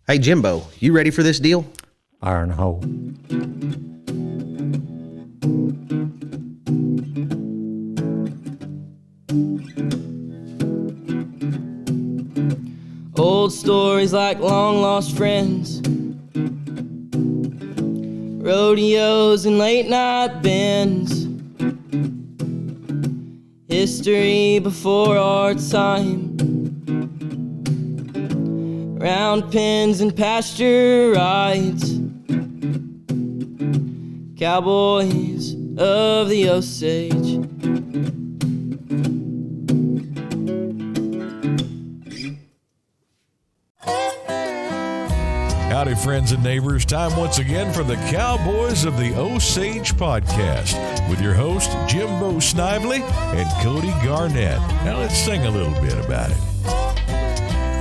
Hey, Jimbo, you ready for this deal? Iron hole. Old stories like long lost friends, rodeos and late night bends, history before our time, round pens and pasture rides, cowboys of the Osage. Howdy, friends and neighbors. Time once again for the Cowboys of the Osage podcast with your host, Jimbo Snively and Cody Garnett. Now let's sing a little bit about it.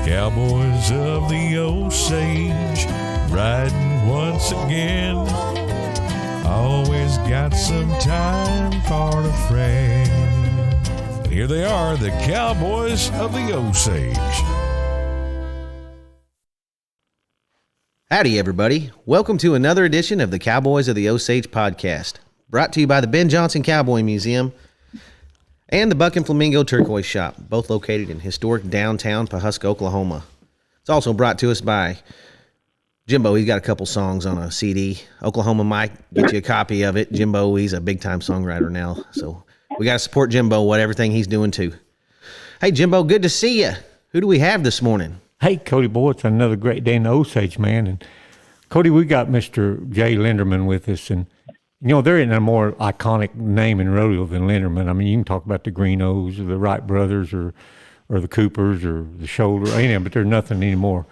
Cowboys of the Osage, riding once again. Always got some time for a friend. And here they are, the Cowboys of the Osage. Howdy, everybody. Welcome to another edition of the Cowboys of the Osage podcast, brought to you by the Ben Johnson Cowboy Museum and the Buck and Flamingo Turquoise Shop, both located in historic downtown Pawhuska, Oklahoma. It's also brought to us by Jimbo. He's got a couple songs on a CD. Oklahoma Mike, get you a copy of it. Jimbo, he's a big-time songwriter now, so we got to support Jimbo, what everything he's doing, too. Hey, Jimbo, good to see you. Who do we have this morning? Hey, Cody, boy, it's another great day in the Osage, man. And Cody, we got Mr. Jay Linderman with us, and you know there isn't a more iconic name in rodeo than Linderman. I mean, you can talk about the Greenos or the Wright brothers or the Coopers or the Shoulder, but there's nothing anymore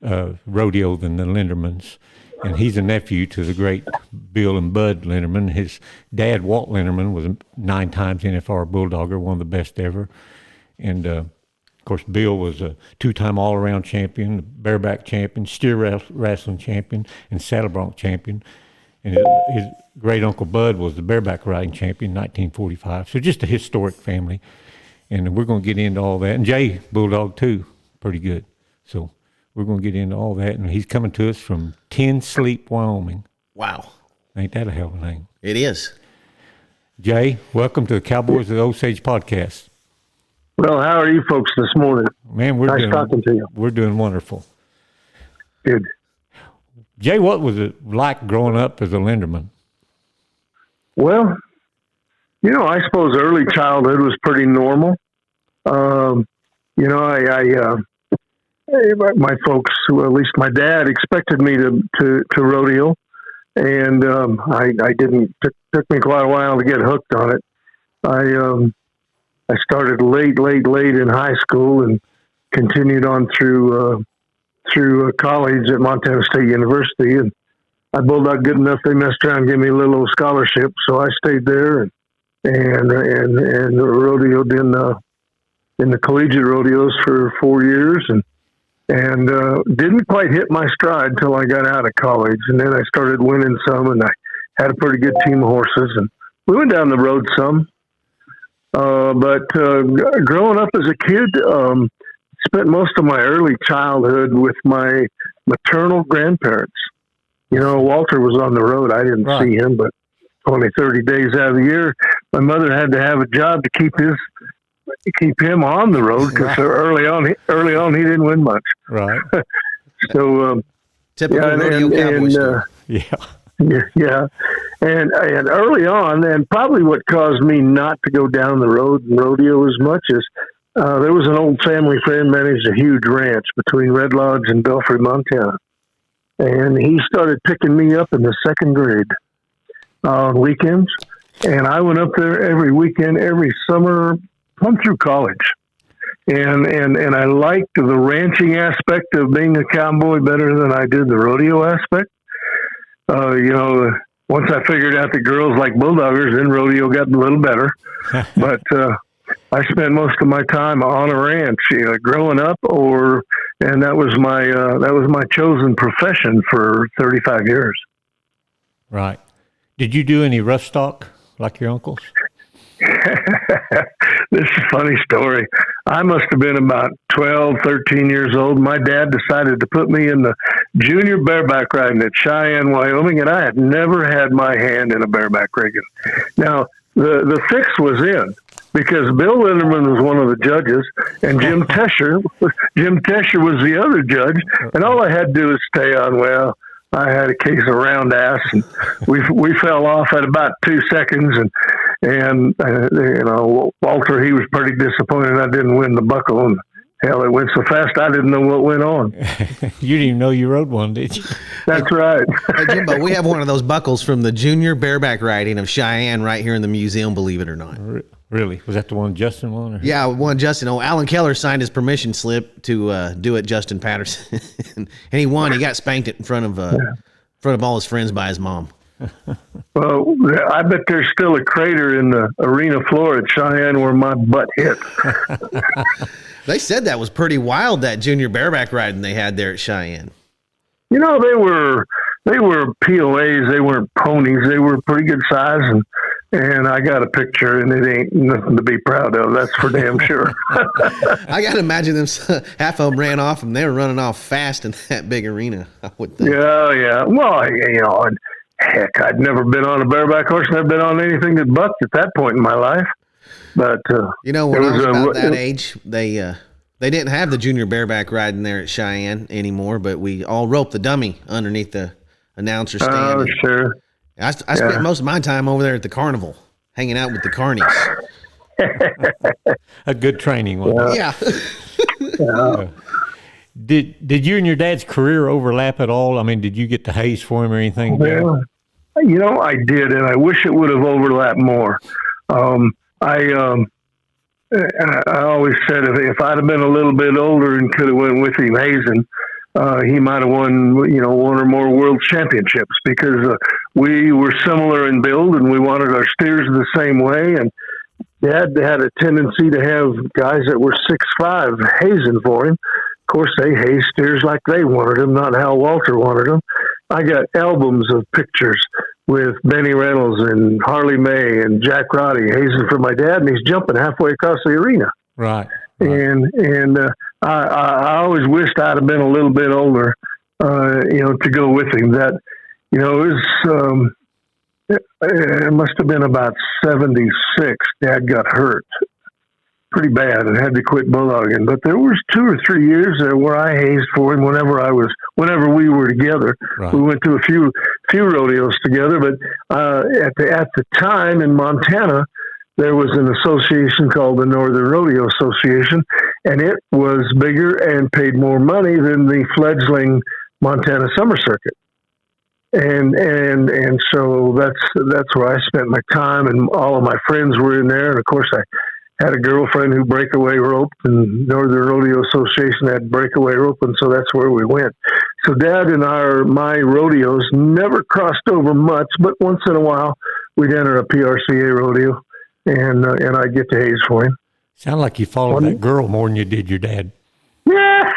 rodeo than the Lindermans. And he's a nephew to the great Bill and Bud Linderman. His dad, Walt Linderman, was 9 times NFR bulldogger, one of the best ever. And of course, Bill was a 2-time all-around champion, bareback champion, steer wrestling champion, and saddle bronc champion. And his great uncle Bud was the bareback riding champion in 1945. So just a historic family. And we're going to get into all that. And Jay, bulldog too, pretty good. So we're going to get into all that. And he's coming to us from 10 Sleep, Wyoming. Wow. Ain't that a hell of a name? It is. Jay, welcome to the Cowboys of the Osage podcast. Well, how are you folks this morning? Man, nice talking to you. We're doing wonderful. Good. Jay, what was it like growing up as a Linderman? Well, I suppose early childhood was pretty normal. My folks, well, at least my dad, expected me to rodeo, and I didn't. It took me quite a while to get hooked on it. I started late in high school and continued on through college at Montana State University. And I bulldog good enough, they messed around and gave me a little scholarship. So I stayed there and rodeoed in the collegiate rodeos for 4 years and didn't quite hit my stride till I got out of college. And then I started winning some, and I had a pretty good team of horses, and we went down the road some. But growing up as a kid, spent most of my early childhood with my maternal grandparents. Walter was on the road. I didn't see him, but only 30 days out of the year. My mother had to have a job to keep him on the road because early on he didn't win much. Right. So typical rodeo cowboy stuff. Yeah. And early on, and probably what caused me not to go down the road and rodeo as much as there was an old family friend managed a huge ranch between Red Lodge and Belfry, Montana. And he started picking me up in the 2nd grade on weekends. And I went up there every weekend, every summer, come through college. And I liked the ranching aspect of being a cowboy better than I did the rodeo aspect. Once I figured out that girls like bulldoggers, then rodeo got a little better. But I spent most of my time on a ranch, growing up, and that was my chosen profession for 35 years. Right. Did you do any rough stock like your uncles? This is a funny story. I must have been about 12, 13 years old. My dad decided to put me in the junior bareback riding at Cheyenne, Wyoming, and I had never had my hand in a bareback rigging. Now, the fix was in because Bill Linderman was one of the judges, and Jim Tesher was the other judge, and all I had to do was stay on, well, I had a case of round ass, and we fell off at about 2 seconds, and Walter, he was pretty disappointed I didn't win the buckle, and hell, it went so fast I didn't know what went on. You didn't even know you rode one, did you? That's right. Hey, Jimbo, we have one of those buckles from the junior bareback riding of Cheyenne right here in the museum, believe it or not. Really? Was that the one Justin won? Or? Yeah, one Justin. Oh, Alan Keller signed his permission slip to do it, Justin Patterson. And he won. He got spanked in front of all his friends by his mom. Well, I bet there's still a crater in the arena floor at Cheyenne where my butt hit. They said that was pretty wild, that junior bareback riding they had there at Cheyenne. You know, they were POAs. They weren't ponies. They were pretty good size, and I got a picture, and it ain't nothing to be proud of. That's for damn sure. I got to imagine them. Half of them ran off, and they were running off fast in that big arena, I would think. Yeah. Well, and heck, I'd never been on a bareback horse. Never been on anything that bucked at that point in my life. But when I was about that age, they didn't have the junior bareback riding there at Cheyenne anymore. But we all roped the dummy underneath the announcer stand. Oh, sure. I spent most of my time over there at the carnival, hanging out with the carnies. A good training one. Yeah. Did you and your dad's career overlap at all? I mean, did you get to haze for him or anything? Well, I did, and I wish it would have overlapped more. I always said if I'd have been a little bit older and could have went with him hazing, he might have won, one or more world championships because we were similar in build and we wanted our steers the same way. And Dad had a tendency to have guys that were 6'5" hazing for him. Of course, they hazed steers like they wanted them, not how Walter wanted them. I got albums of pictures with Benny Reynolds and Harley May and Jack Roddy hazing for my dad, and he's jumping halfway across the arena. Right. And I always wished I'd have been a little bit older, to go with him. That, it was, it must have been about 76. Dad got hurt pretty bad and had to quit bulldogging. But there was 2 or 3 years there where I hazed for him whenever we were together. Right. We went to a few rodeos together, but at the time in Montana, there was an association called the Northern Rodeo Association, and it was bigger and paid more money than the fledgling Montana Summer Circuit. And so that's where I spent my time, and all of my friends were in there. And of course, I had a girlfriend who breakaway roped, and Northern Rodeo Association had breakaway rope, and so that's where we went. So Dad and my rodeos never crossed over much, but once in a while we'd enter a PRCA rodeo, and I'd get to haze for him. Sound like you followed that girl more than you did your dad. Yeah.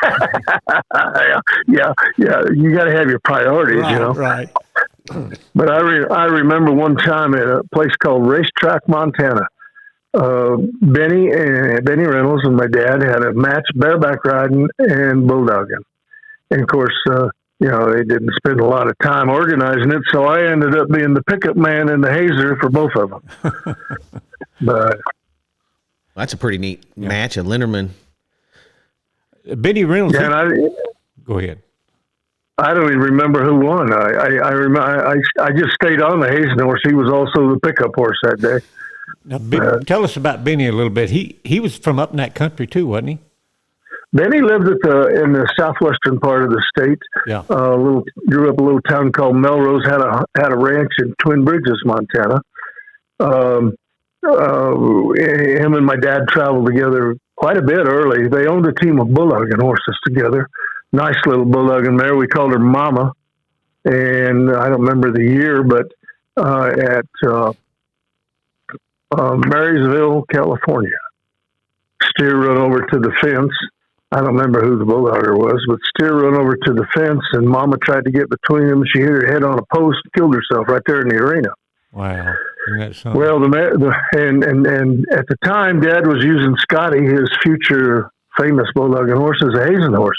You got to have your priorities, Right. But I remember one time at a place called Racetrack, Montana. Benny Reynolds and my dad had a match bareback riding and bulldogging. And of course, they didn't spend a lot of time organizing it, so I ended up being the pickup man and the hazer for both of them. But that's a pretty neat match. A Linderman. Benny Reynolds. Go ahead. I don't even remember who won. I just stayed on the hazing horse. He was also the pickup horse that day. Now, tell us about Benny a little bit. He was from up in that country too, wasn't he? Benny lived in the southwestern part of the state. Yeah. Grew up in a little town called Melrose. Had a ranch in Twin Bridges, Montana. Him and my dad traveled together quite a bit early. They owned a team of bulldogging horses together. Nice little bulldogging mare. We called her Mama, and I don't remember the year, but at Marysville, California, steer run over to the fence. I don't remember who the bulldogger was, but steer run over to the fence, and Mama tried to get between them. She hit her head on a post, killed herself right there in the arena. Wow. Well, and at the time, Dad was using Scotty, his future famous bulldogging horse, as a hazing horse.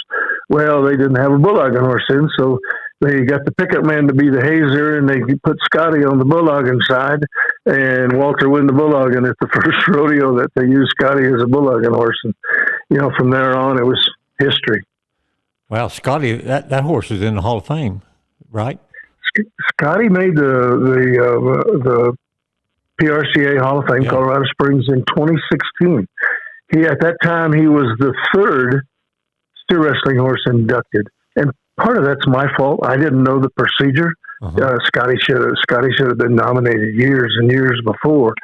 Well, they didn't have a bulldogging horse in, so they got the pickup man to be the hazer, and they put Scotty on the bulldogging side, and Walter won the bulldogging at the first rodeo that they used Scotty as a bulldogging horse. And, from there on, it was history. Wow, Scotty, that horse is in the Hall of Fame, right? Scotty made the PRCA Hall of Fame, Colorado Springs, in 2016. At that time, he was the third steer wrestling horse inducted. And part of that's my fault. I didn't know the procedure. Scotty should have been nominated years and years before.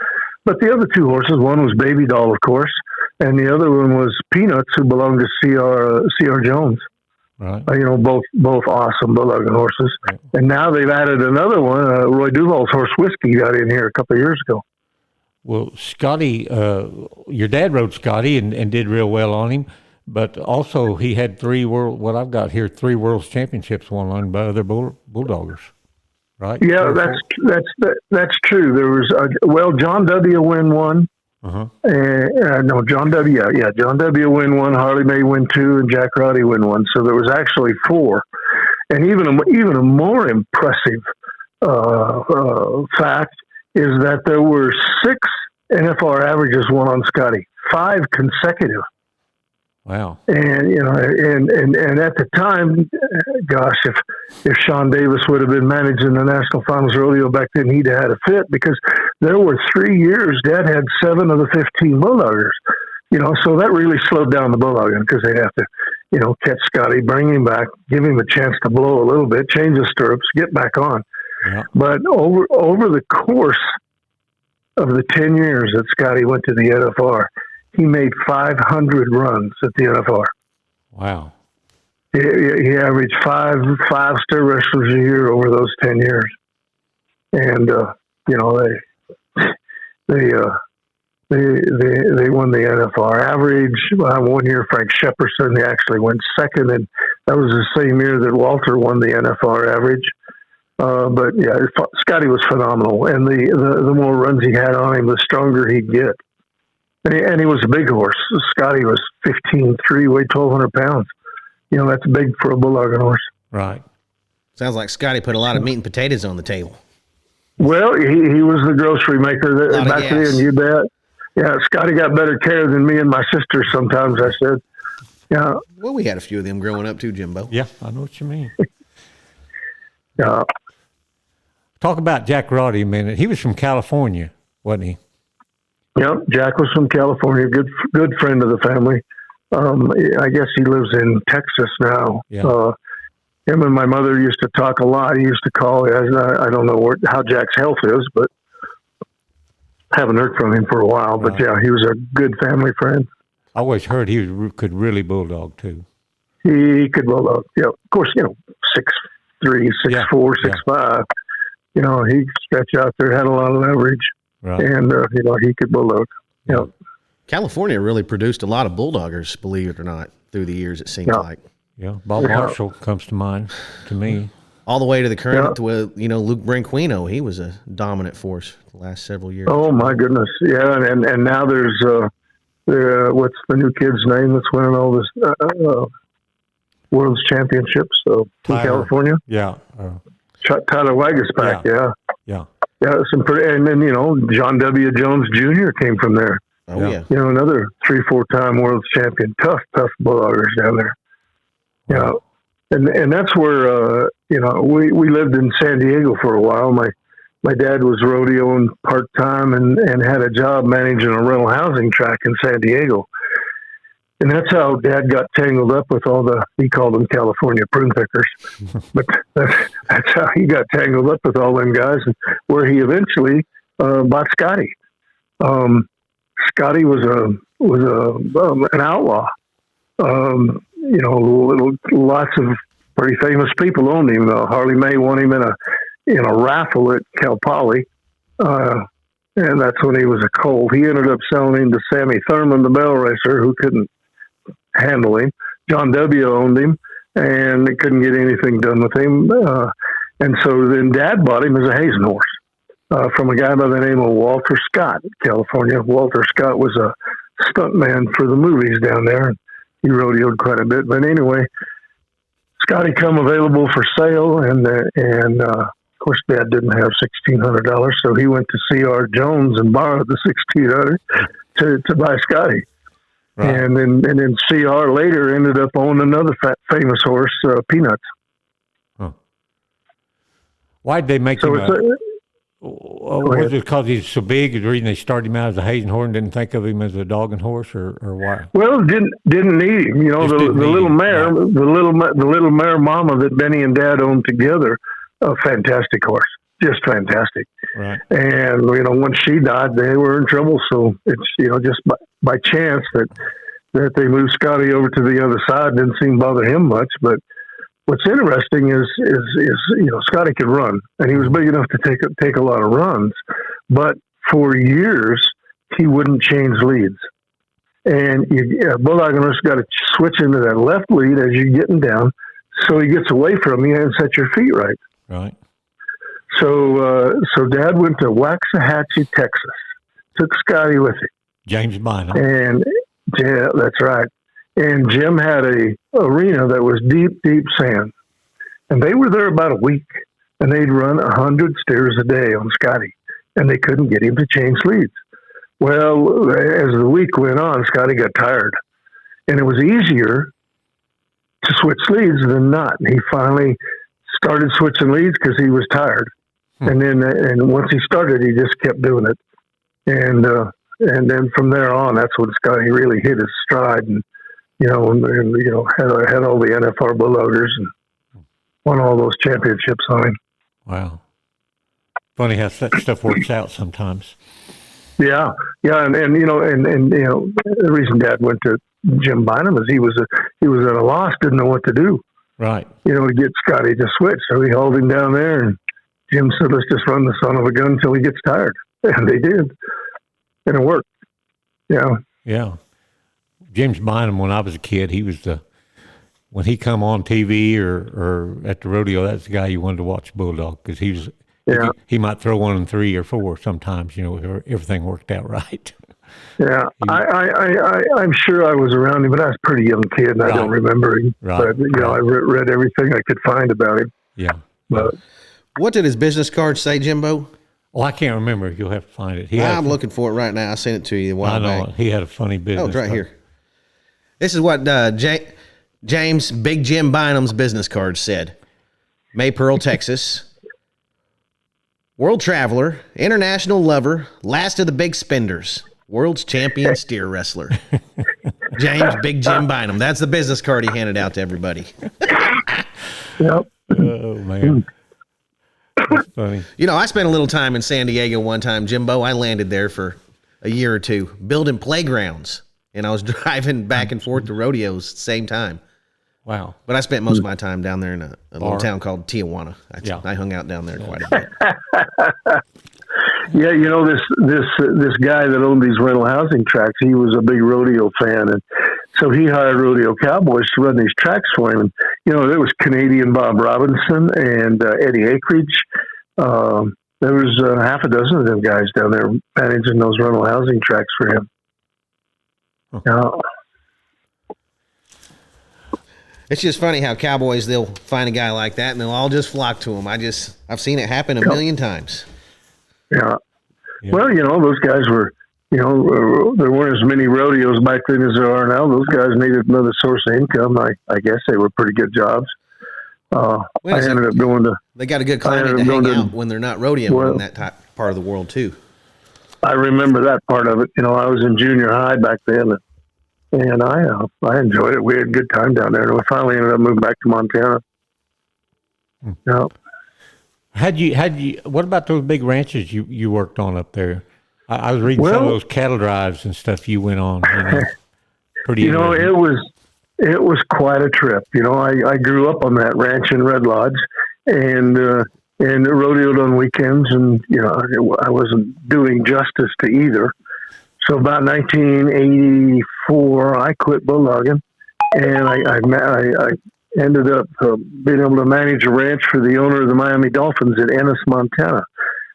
But the other two horses, one was Baby Doll, of course, and the other one was Peanuts, who belonged to C.R. Jones. Right. Both awesome bulldogging horses. Right. And now they've added another one. Roy Duval's horse Whiskey got in here a couple of years ago. Well, Scotty, your dad rode Scotty and did real well on him, but also he had three world world's championships won on by other bulldoggers, right? Yeah, that's true. There was John W. win one. John W. John W. win one, Harley May win two, and Jack Roddy win one. So there was actually four. And even a more impressive fact is that there were 6 NFR averages won on Scotty, 5 consecutive. Wow. And and at the time, gosh, if Sean Davis would have been managing the National Farmers Rodeo back then, he'd have had a fit, because there were 3 years Dad had 7 of the 15 bulldoggers. So that really slowed down the bulldogging, because they'd have to, catch Scotty, bring him back, give him a chance to blow a little bit, change the stirrups, get back on. Yeah. But over the course of the 10 years that Scotty went to the NFR, he made 500 runs at the NFR. Wow. He averaged five steer wrestlers a year over those 10 years. And, they won the NFR average. 1 year, Frank Shepperson, they actually went second, and that was the same year that Walter won the NFR average. But yeah, Scotty was phenomenal, and the more runs he had on him, the stronger he'd get. And he was a big horse. Scotty was 15'3", weighed 1,200 pounds. That's big for a bulldogging horse. Right. Sounds like Scotty put a lot of meat and potatoes on the table. Well, he was the grocery maker back then, you bet. Yeah, Scotty got better care than me and my sister sometimes, I said. Yeah. Well, we had a few of them growing up too, Jimbo. Yeah, I know what you mean. Yeah. Talk about Jack Roddy a minute. He was from California, wasn't he? Yep, Jack was from California, good friend of the family. I guess he lives in Texas now. Yeah. Him and my mother used to talk a lot. He used to call. I don't know how Jack's health is, but haven't heard from him for a while. But yeah, he was a good family friend. I always heard he could really bulldog too. He could bulldog. Yeah, of course. 6'3", 6'4", 6'5". He could stretch out there, had a lot of leverage. Right. And, he could bulldog. Yeah. California really produced a lot of bulldoggers, believe it or not, through the years, it seems like. Yeah. Bob Marshall comes to mind to me. All the way to the current, Luke Branquino. He was a dominant force the last several years. Oh, my goodness. Yeah. And now there's, what's the new kid's name that's winning all this world's championships in California? Yeah. Tyler Waggus back. Yeah. Yeah, and then John W. Jones Jr. came from there. Oh yeah. Another 3-4 time world champion. Tough bulldoggers down there. Wow. And that's where we lived in San Diego for a while. My dad was rodeoing part time and had a job managing a rental housing track in San Diego. And that's how Dad got tangled up with he called them California prune pickers. But that's how he got tangled up with all them guys, and where he eventually bought Scotty. Scotty was an outlaw. Lots of pretty famous people owned him. Harley May won him in a raffle at Cal Poly. And that's when he was a colt. He ended up selling him to Sammy Thurman, the bell racer, who couldn't handle him. John W. owned him, and they couldn't get anything done with him. And so then Dad bought him as a Hazen horse from a guy by the name of Walter Scott, California. Walter Scott was a stuntman for the movies down there. He rodeoed quite a bit. But anyway, Scotty come available for sale, and of course Dad didn't have $1,600, so he went to C.R. Jones and borrowed the $1,600 to buy Scotty. Right. And then CR later ended up owning another famous horse, Peanuts. Huh. Why'd they make him? Was it because he's so big? Is the reason they started him out as a Hazenhorn? Didn't think of him as a dogging horse, or why? Well, didn't need him. You know, the little mare, right. the little mare mama that Benny and Dad owned together, a fantastic horse, just fantastic. Right. And you know, when she died, they were in trouble. So it's just by chance that they moved Scotty over to the other side. Didn't seem to bother him much, but. What's interesting is Scotty could run, and he was big enough to take a lot of runs, but for years he wouldn't change leads. And bulldog owners got to switch into that left lead as you're getting down, so he gets away from you and set your feet right. Right. So Dad went to Waxahachie, Texas, took Scotty with him. James Bynum. And yeah, that's right. And Jim had a arena that was deep, deep sand. And they were there about a week, and they'd run 100 steers a day on Scotty, and they couldn't get him to change leads. Well, as the week went on, Scotty got tired, and it was easier to switch leads than not. And he finally started switching leads because he was tired. And once he started, he just kept doing it. And then from there on, that's when Scotty really hit his stride and had all the NFR bulldoggers and won all those championships on him. Wow. Funny how that stuff works out sometimes. Yeah. And the reason Dad went to Jim Bynum is he was at a loss, didn't know what to do. Right. To get Scotty to switch. So he hauled him down there, and Jim said, let's just run the son of a gun until he gets tired. And they did. And it worked. Yeah. Yeah. James Bynum, when I was a kid, he was when he come on TV or at the rodeo, that's the guy you wanted to watch bulldog, because he might throw 1 and 3 or 4 sometimes, if everything worked out right. Yeah, I'm sure I was around him, but I was a pretty young kid, and I don't remember him. Right. But I read everything I could find about him. Yeah. But what did his business card say, Jimbo? Well, I can't remember. You'll have to find it. I'm looking for it right now. I sent it to you a while back. He had a funny business. Oh, it's right here. This is what James Big Jim Bynum's business card said. Maypearl, Texas. World traveler, international lover, last of the big spenders, world's champion steer wrestler. James Big Jim Bynum. That's the business card he handed out to everybody. Yep. Oh, man. That's funny. I spent a little time in San Diego one time, Jimbo. I landed there for a year or two, building playgrounds. And I was driving back and forth to rodeos at the same time. Wow. But I spent most of my time down there in a little town called Tijuana. I hung out down there quite a bit. Yeah, this guy that owned these rental housing tracks, he was a big rodeo fan. And so he hired rodeo cowboys to run these tracks for him. And, there was Canadian Bob Robinson and Eddie Akridge. There was half a dozen of them guys down there managing those rental housing tracks for him. It's just funny how cowboys, they'll find a guy like that and they'll all just flock to him. I've seen it happen a million times. Yeah. Well, those guys were, there weren't as many rodeos back then as there are now. Those guys needed another source of income. I guess they were pretty good jobs. I ended up going to. They got a good climate to hang out when they're not rodeoing in that part of the world too. I remember that part of it. I was in junior high back then, and I enjoyed it. We had a good time down there, and we finally ended up moving back to Montana. Yeah. What about those big ranches you worked on up there? I was reading some of those cattle drives and stuff you went on. Pretty. It was quite a trip. I grew up on that ranch in Red Lodge, and rodeoed on weekends, and I wasn't doing justice to either. So about 1984, I quit bulldogging, and I ended up being able to manage a ranch for the owner of the Miami Dolphins in Ennis, Montana.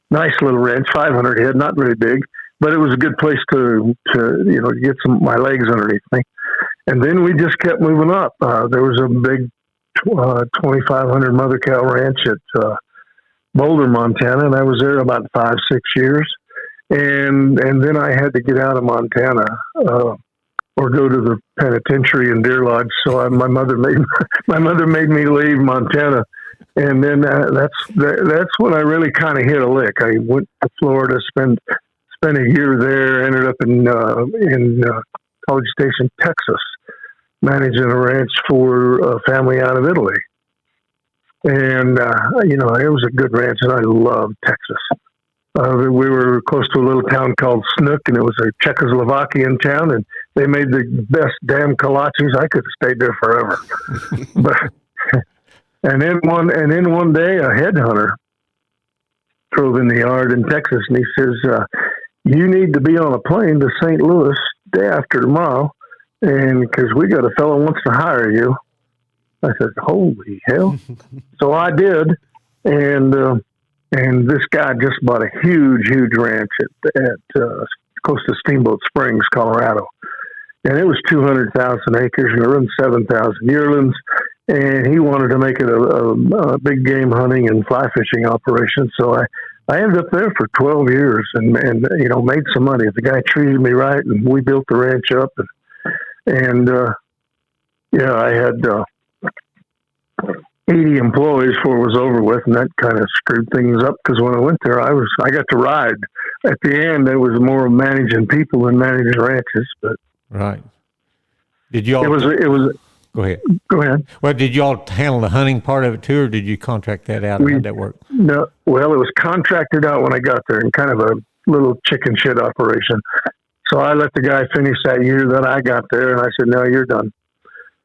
Nice little ranch, 500 head, not very big, but it was a good place to get my legs underneath me. And then we just kept moving up. There was a big 2,500 mother cow ranch at Boulder, Montana, and I was there about 5-6 years. And then I had to get out of Montana or go to the penitentiary in Deer Lodge. So my mother made me leave Montana, and then that's when I really kind of hit a lick. I went to Florida, spent a year there, ended up in College Station, Texas, managing a ranch for a family out of Italy. And it was a good ranch, and I loved Texas. We were close to a little town called Snook, and it was a Czechoslovakian town, and they made the best damn kolaches. I could have stayed there forever. And then one day, a headhunter drove in the yard in Texas, and he says, "You need to be on a plane to St. Louis day after tomorrow, and because we got a fellow wants to hire you." I said, "Holy hell!" So I did, and this guy just bought a huge ranch at close to Steamboat Springs, Colorado. And it was 200,000 acres and it runs 7,000 yearlings. And he wanted to make it a big game hunting and fly fishing operation. So I ended up there for 12 years and made some money. The guy treated me right, and we built the ranch up. I had 80 employees before it was over with, and that kind of screwed things up because when I went there, I got to ride. At the end, it was more of managing people than managing ranches. But right, did you all? It was. Go ahead. Go ahead. Well, did you all handle the hunting part of it too, or did you contract that out? How'd that work? No. Well, it was contracted out when I got there, and kind of a little chicken shit operation. So I let the guy finish that year that I got there, and I said, "No, you're done."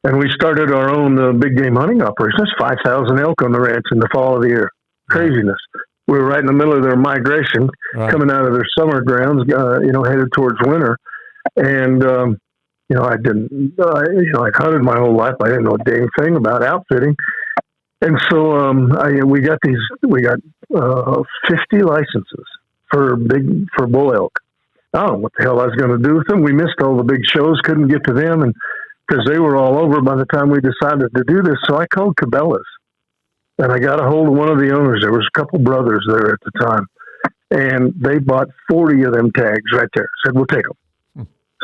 And we started our own big game hunting operation. There's 5,000 elk on the ranch in the fall of the year. Craziness. We were right in the middle of their migration, coming out of their summer grounds, headed towards winter. And, I'd hunted my whole life. I didn't know a dang thing about outfitting. And so we got 50 licenses for bull elk. I don't know what the hell I was going to do with them. We missed all the big shows, couldn't get to them, and because they were all over by the time we decided to do this. So I called Cabela's, and I got a hold of one of the owners. There was a couple brothers there at the time, and they bought 40 of them tags right there. Said, "We'll take them."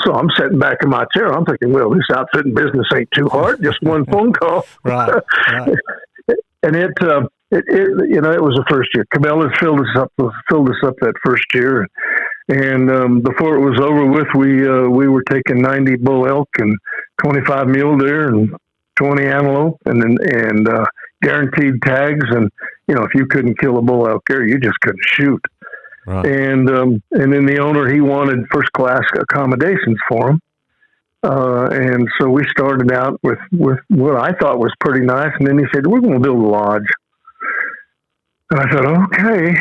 So I'm sitting back in my chair. I'm thinking, well, this outfitting business ain't too hard. Just one phone call. Right. And it was the first year. Cabela's filled us up that first year. And before it was over with, we were taking 90 bull elk and 25 mule deer and 20 antelope, and guaranteed tags. And if you couldn't kill a bull elk there, you just couldn't shoot. Right. And then the owner, he wanted first class accommodations for him. And so we started out with what I thought was pretty nice. And then he said, "We're going to build a lodge." And I said, "Okay."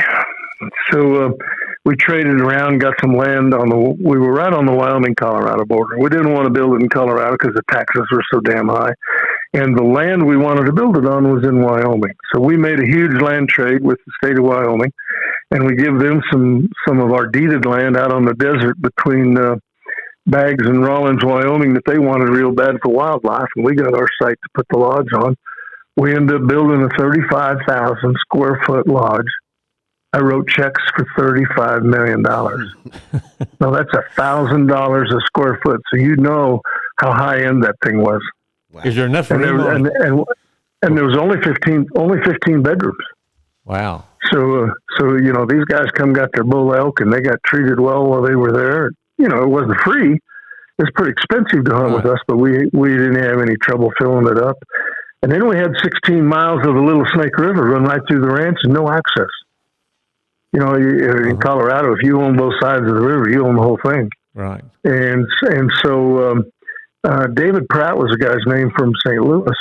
So we traded around, got some land we were right on the Wyoming-Colorado border. We didn't want to build it in Colorado because the taxes were so damn high. And the land we wanted to build it on was in Wyoming. So we made a huge land trade with the state of Wyoming, and we give them some of our deeded land out on the desert between Baggs and Rawlins, Wyoming, that they wanted real bad for wildlife, and we got our site to put the lodge on. We ended up building a 35,000 square foot lodge. I wrote checks for $35 million. Now that's $1,000 a square foot, so you know how high end that thing was. Wow. Is there enough room? And there was only 15 bedrooms. Wow. So these guys got their bull elk, and they got treated well while they were there. It wasn't free. It's pretty expensive to hunt with us, but we didn't have any trouble filling it up. And then we had 16 miles of the Little Snake River run right through the ranch and no access. In Colorado, if you own both sides of the river, you own the whole thing. Right. And so David Pratt was the guy's name from St. Louis,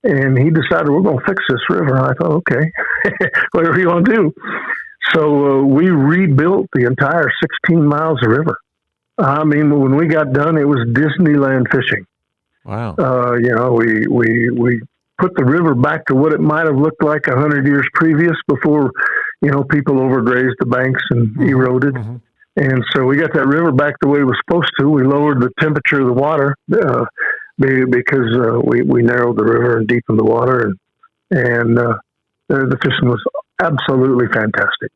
and he decided we're going to fix this river. And I thought, okay, whatever you want to do. So we rebuilt the entire 16 miles of river. I mean, when we got done, it was Disneyland fishing. Wow. We put the river back to what it might have looked like 100 years previous before, people overgrazed the banks and eroded. Mm-hmm. And so we got that river back the way it was supposed to. We lowered the temperature of the water. because we narrowed the river and deepened the water, and the fishing was absolutely fantastic.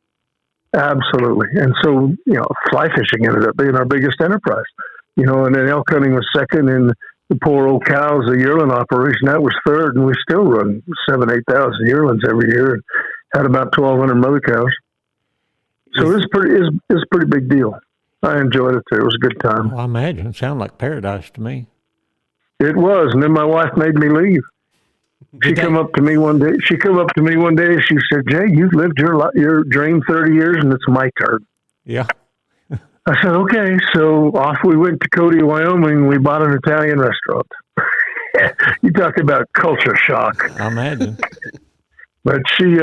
Absolutely. And so, fly fishing ended up being our biggest enterprise, and then elk hunting was second, and the poor old cows, the yearling operation, that was third, and we still run 8,000 yearlings every year and had about 1,200 mother cows. So it was a pretty big deal. I enjoyed it there. It was a good time. I imagine. It sounded like paradise to me. It was. And then my wife made me leave. She come up to me one day. She said, "Jay, you've lived your dream 30 years, and it's my turn." Yeah. I said, "Okay." So off we went to Cody, Wyoming. We bought an Italian restaurant. You talk about culture shock. I imagine. But she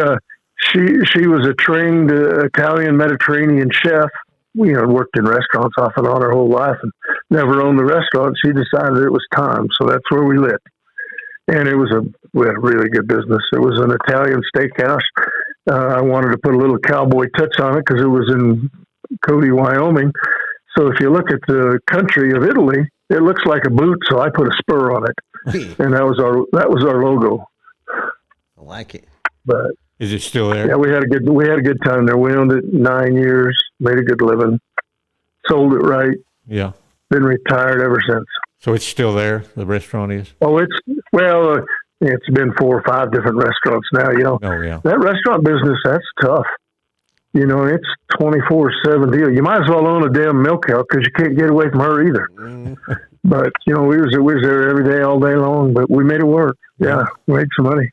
was a trained Italian Mediterranean chef. We worked in restaurants off and on her whole life, and never owned the restaurant. She decided it was time, so that's where we lived. And we had a really good business. It was an Italian steakhouse. I wanted to put a little cowboy touch on it because it was in Cody, Wyoming. So if you look at the country of Italy, it looks like a boot. So I put a spur on it, and that was our logo. I like it. But is it still there? Yeah, we had a good time there. We owned it 9 years, made a good living, sold it right. Yeah. Been retired ever since. So it's still there. The restaurant is. Oh, it's been 4 or 5 different restaurants now. Oh yeah. That restaurant business, that's tough. It's 24/7 deal. You might as well own a damn milk cow because you can't get away from her either. But we was there every day, all day long. But we made it work. Yeah, we made some money.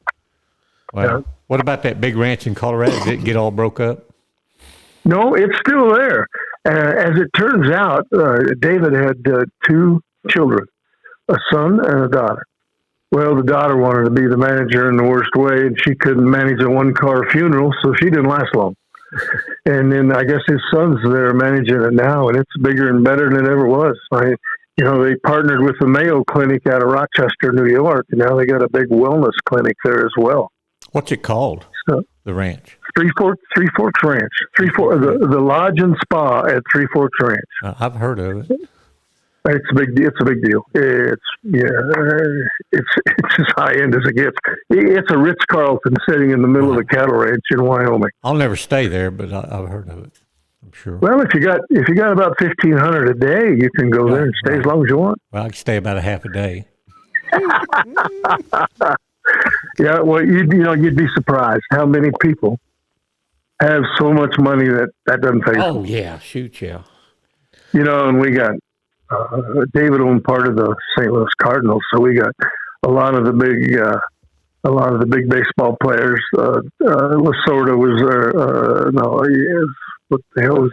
Wow. Yeah. What about that big ranch in Colorado? Did it get all broke up? No, it's still there. As it turns out, David had 2 children, a son and a daughter. Well, the daughter wanted to be the manager in the worst way, and she couldn't manage a 1-car funeral, so she didn't last long. And then I guess his son's there managing it now, and it's bigger and better than it ever was. They partnered with the Mayo Clinic out of Rochester, New York, and now they got a big wellness clinic there as well. What's it called? The ranch. Three Forks Ranch. The lodge and spa at Three Forks Ranch. I've heard of it. It's a big deal. It's as high end as it gets. It's a Ritz-Carlton sitting in the middle of the cattle ranch in Wyoming. I'll never stay there, but I've heard of it. I'm sure. Well, if you got about 1,500 a day, you can go there and stay as long as you want. Well, I can stay about a half a day. Yeah, well, you'd be surprised how many people have so much money that doesn't pay. Oh yeah, shoot, yeah. And we got David owned part of the St. Louis Cardinals, so we got a lot of the big baseball players. Lasorda was there. What the hell was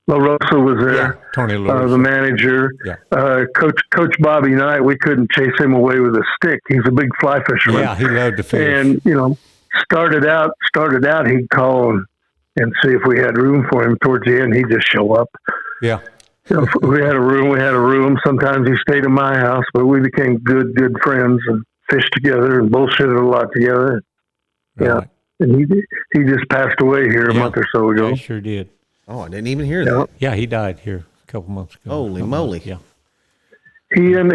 La Rosa was there. Yeah, Tony La Rosa. The manager. Yeah. Coach Bobby Knight, we couldn't chase him away with a stick. He's a big fly fisherman. Yeah, he loved to fish. And, started out, he'd call and see if we had room for him. Towards the end, he'd just show up. Yeah. We had a room. Sometimes he stayed in my house, but we became good friends and fished together and bullshitted a lot together. Right. Yeah. And he just passed away here a month or so ago. He sure did. Oh, I didn't even hear that. Yeah, he died here a couple months ago. Holy moly. Yeah. He had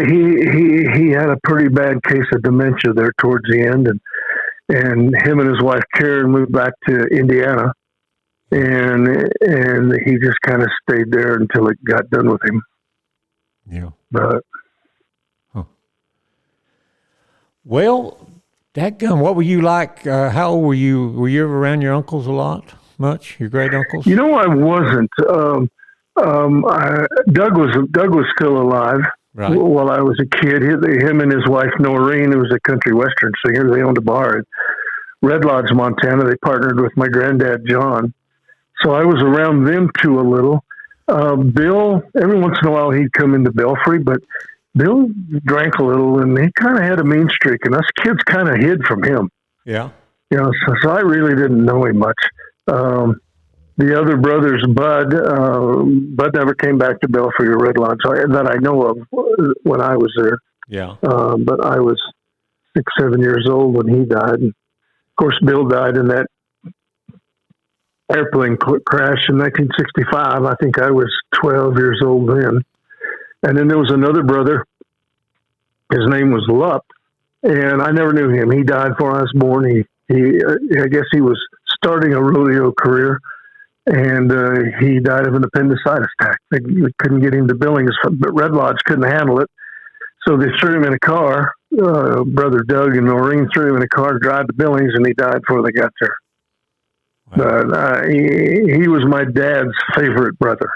a pretty bad case of dementia there towards the end, and him and his wife Karen moved back to Indiana, and he just kind of stayed there until it got done with him. Yeah. But well, dadgum, what were you like? How old were you? Were you ever around your uncles a lot? Much? Your great uncles? I wasn't. Doug was still alive. Right. While I was a kid. Him and his wife Noreen, who was a country western singer, they owned a bar at Red Lodge, Montana. They partnered with my granddad John, so I was around them too a little. Bill, every once in a while he'd come into Belfry, but Bill drank a little, and he kind of had a mean streak, and us kids kind of hid from him. Yeah. So I really didn't know him much. The other brothers, Bud never came back to Belfry or Red Lodge that I know of when I was there. Yeah. But I was 6-7 years old when he died. And of course, Bill died in that airplane crash in 1965. I think I was 12 years old then. And then there was another brother His name was Lupp, and I never knew him. He died before I was born. I guess he was starting a rodeo career, and he died of an appendicitis attack. They couldn't get him to Billings, but Red Lodge couldn't handle it. So they threw him in a car. Brother Doug and Noreen threw him in a car to drive to Billings, and he died before they got there. Wow. But he was my dad's favorite brother.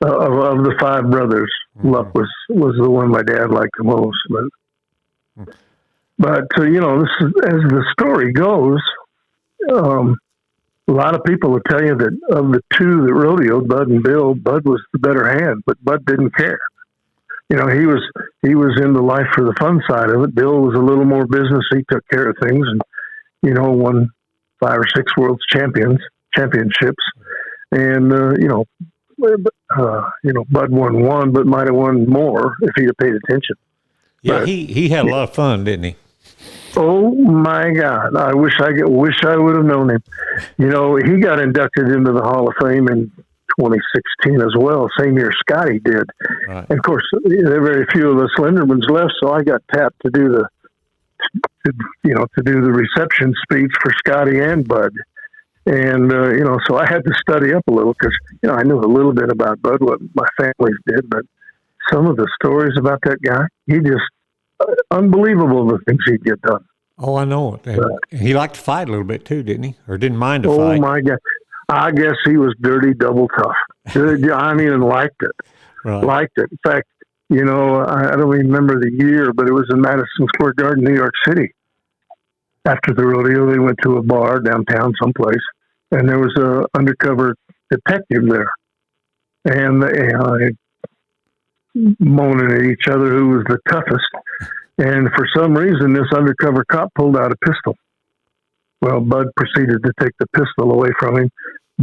Of the 5 brothers, Lupp was the one my dad liked the most. But you know, this is, as the story goes, a lot of people will tell you that of the 2 that rodeoed, Bud and Bill, Bud was the better hand, but Bud didn't care. You know, he was into life for the fun side of it. Bill was a little more business. He took care of things, and you know, won 5 or 6 world championships, and Bud won 1, but might have won more if he'd have paid attention. Yeah, but he had a lot of fun, didn't he? Oh my God! I wish I would have known him. You know, he got inducted into the Hall of Fame in 2016 as well, same year Scotty did. Right. And of course, there are very few of us Lindermans left, so I got tapped to do the reception speech for Scotty and Bud. And so I had to study up a little because I knew a little bit about Bud, what my families did, but some of the stories about that guy, he just unbelievable the things he'd get done. Oh, I know it. And he liked to fight a little bit too, didn't he? Or didn't mind to Oh fight? my God. I guess he was dirty double tough. I mean, and liked it. Right. Liked it. In fact, I don't remember the year, but it was in Madison Square Garden, New York City. After the rodeo, they went to a bar downtown someplace, and there was a undercover detective there. And they moaning at each other who was the toughest. And for some reason, this undercover cop pulled out a pistol. Well, Bud proceeded to take the pistol away from him,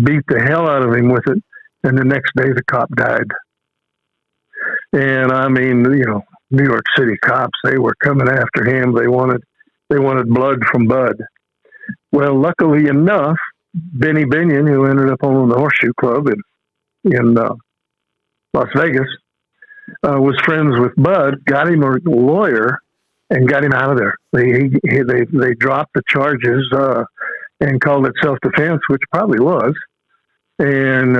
beat the hell out of him with it, and the next day the cop died. And I mean, New York City cops, they were coming after him. They wanted blood from Bud. Well, luckily enough, Benny Binion, who ended up owning the Horseshoe Club in Las Vegas, was friends with Bud, got him a lawyer, and got him out of there. They dropped the charges and called it self-defense, which probably was. And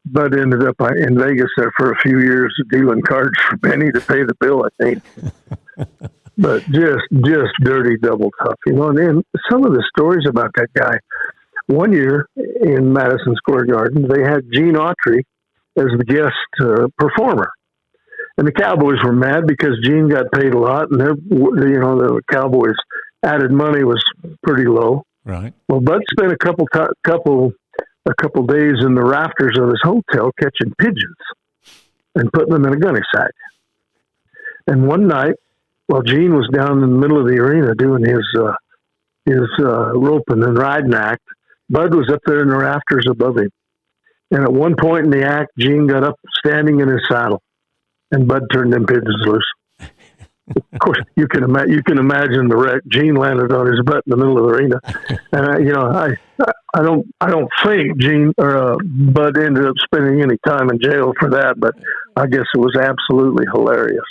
Bud ended up in Vegas there for a few years dealing cards for Benny to pay the bill, I think. But just dirty double tough, And then some of the stories about that guy. One year in Madison Square Garden, they had Gene Autry as the guest performer. And the Cowboys were mad because Gene got paid a lot, and the Cowboys' added money was pretty low. Right. Well, Bud spent a couple days in the rafters of his hotel catching pigeons and putting them in a gunny sack. And one night, while Gene was down in the middle of the arena doing his roping and riding act, Bud was up there in the rafters above him. And at one point in the act, Gene got up standing in his saddle. And Bud turned them pigeons loose. Of course, you can imagine the wreck. Gene landed on his butt in the middle of the arena, and I don't think Bud ended up spending any time in jail for that. But I guess it was absolutely hilarious.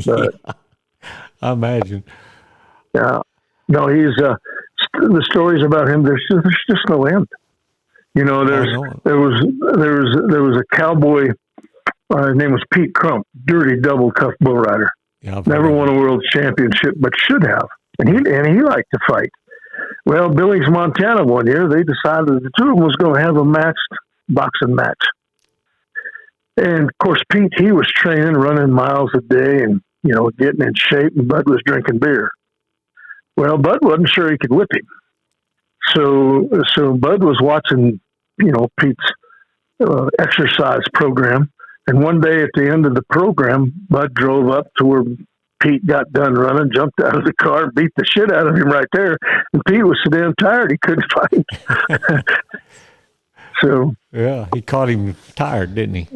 But, I imagine. Yeah, no, he's the stories about him. There's just no end. There was a cowboy. His name was Pete Crump, dirty double tough bull rider. Yeah, never won a world championship, but should have. And he liked to fight. Well, Billings, Montana, one year they decided the 2 of them was going to have a boxing match. And of course, Pete, he was training, running miles a day, and getting in shape. And Bud was drinking beer. Well, Bud wasn't sure he could whip him, so Bud was watching, Pete's exercise program. And one day at the end of the program, Bud drove up to where Pete got done running, jumped out of the car, beat the shit out of him right there. And Pete was so damn tired he couldn't fight. So yeah, he caught him tired, didn't he?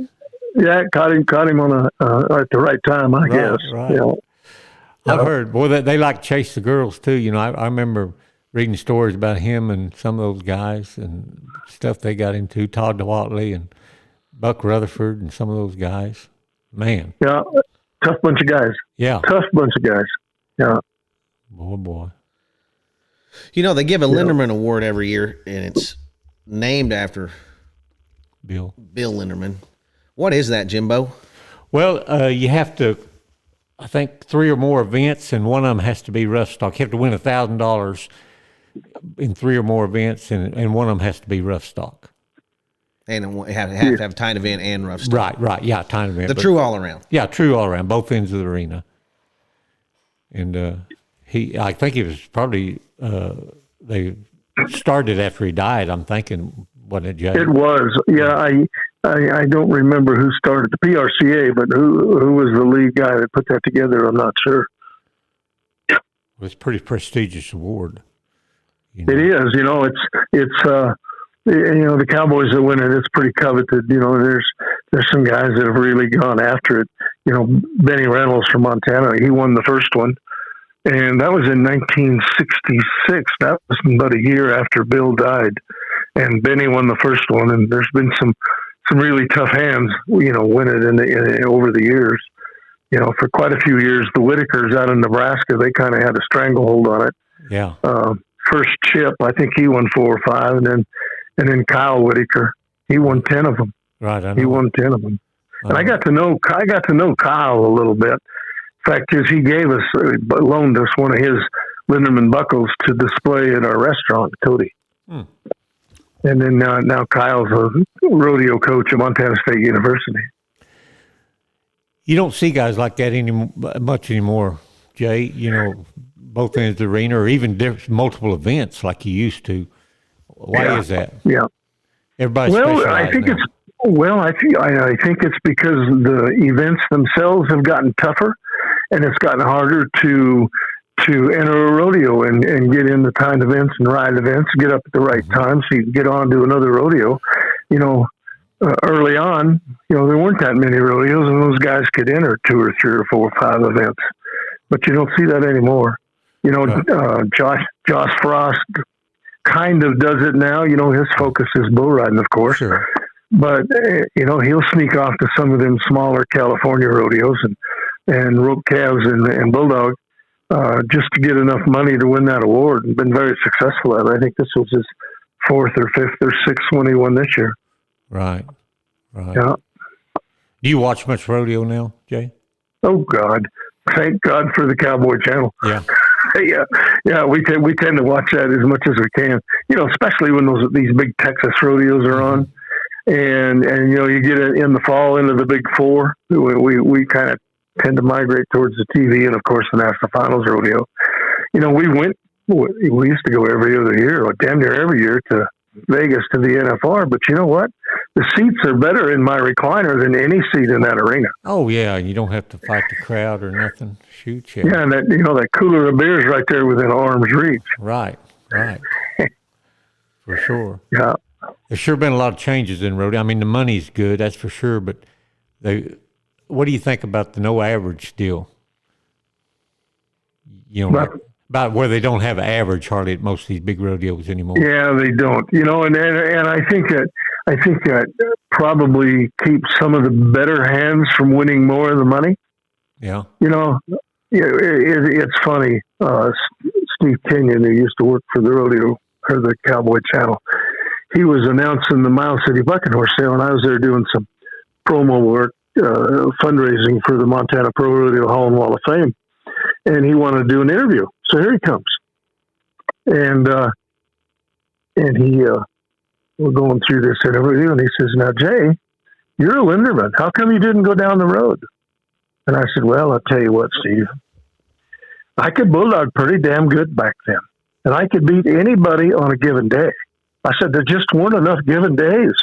Yeah, caught him on at the right time, I guess. Right. I've heard, they like to chase the girls too. I remember reading stories about him and some of those guys and stuff they got into, Todd DeWatley and Buck Rutherford and some of those guys. Man. Yeah. tough bunch of guys. Yeah. Tough bunch of guys. Yeah. Boy. You know, they give a Linderman Award every year, and it's named after Bill Linderman. What is that, Jimbo? Well, you have to, I think, 3 or more events, and one of them has to be rough stock. You have to win $1,000 in 3 or more events, and one of them has to be rough stock. And it have to have a tight event and rough stock. Right. Yeah, tight event. The true all around. Yeah, true all around, both ends of the arena. And I think it was probably they started after he died. I'm thinking, wasn't it, Jay? It was. Yeah, I don't remember who started the PRCA, but who was the lead guy that put that together? I'm not sure. It was a pretty prestigious award. You know? It is. You know, it's the Cowboys that win it. It's pretty coveted. You know, there's some guys that have really gone after it. You know, Benny Reynolds from Montana. He won the first one, and that was in 1966. That was about a year after Bill died, and Benny won the first one. And there's been some really tough hands, you know, win it in over the years. You know, for quite a few years, the Whitakers out in Nebraska, they kind of had a stranglehold on it. Yeah. First Chip, I think he won 4 or 5, and then Kyle Whitaker, he won 10 of them. Right. He won 10 of them. And I got to know Kyle a little bit. In fact, he loaned us one of his Linderman buckles to display at our restaurant, Cody. And then now Kyle's a rodeo coach at Montana State University. You don't see guys like that much anymore, Jay. You know, both ends of the arena, or even multiple events like you used to. Why is that? Yeah. Everybody's I think now. I think it's because the events themselves have gotten tougher, and it's gotten harder to enter a rodeo and get in the timed events and ride events, get up at the right time so you can get on to another rodeo. You know, early on, you know, there weren't that many rodeos, and those guys could enter 2 or 3 or 4 or 5 events. But you don't see that anymore. You know, Josh Frost kind of does it now. You know, his focus is bull riding, of course. Sure. But, you know, he'll sneak off to some of them smaller California rodeos and rope calves and bulldog just to get enough money to win that award, and been very successful at it. I think this was his 4th or 5th or 6th one he won this year. Right. Yeah. Do you watch much rodeo now, Jay? Oh, God. Thank God for the Cowboy Channel. Yeah. Yeah. We tend to watch that as much as we can. You know, especially when these big Texas rodeos are on, and you know, you get in the fall into the Big 4. We kind of tend to migrate towards the TV, and of course the National Finals rodeo. You know, we used to go every other year, or damn near every year, to Vegas to the NFR. But you know what? The seats are better in my recliner than any seat in that arena. Oh yeah, you don't have to fight the crowd or nothing. Shoot, yeah. Yeah, and that cooler of beer is right there within arm's reach. Right. For sure. Yeah. There's sure been a lot of changes in rodeo. I mean, the money's good, that's for sure. But what do you think about the no average deal? You know, about where they don't have average hardly at most of these big rodeos anymore. Yeah, they don't. You know, and I think that probably keeps some of the better hands from winning more of the money. Yeah. You know, it's funny. Steve Kenyon, who used to work for the rodeo or the Cowboy Channel, he was announcing the Miles City Bucking Horse Sale, and I was there doing some promo work, fundraising for the Montana Pro Rodeo Hall and Wall of Fame, and he wanted to do an interview. So here he comes, and he we're going through this interview, and he says, "Now, Jay, you're a Linderman. How come you didn't go down the road?" And I said, "Well, I'll tell you what, Steve. I could bulldog pretty damn good back then, and I could beat anybody on a given day." I said, "There just weren't enough given days.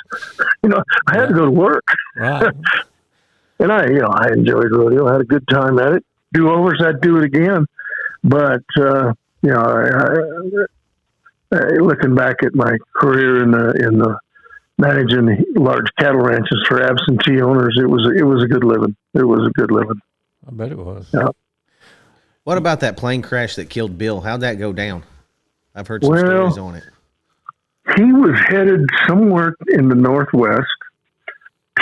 You know, I had to go to work." Right. And I enjoyed rodeo. I had a good time at it. Do-overs, I'd do it again. But, looking back at my career in the managing large cattle ranches for absentee owners, it was a good living. It was a good living. I bet it was. Yeah. What about that plane crash that killed Bill? How'd that go down? I've heard some stories on it. He was headed somewhere in the Northwest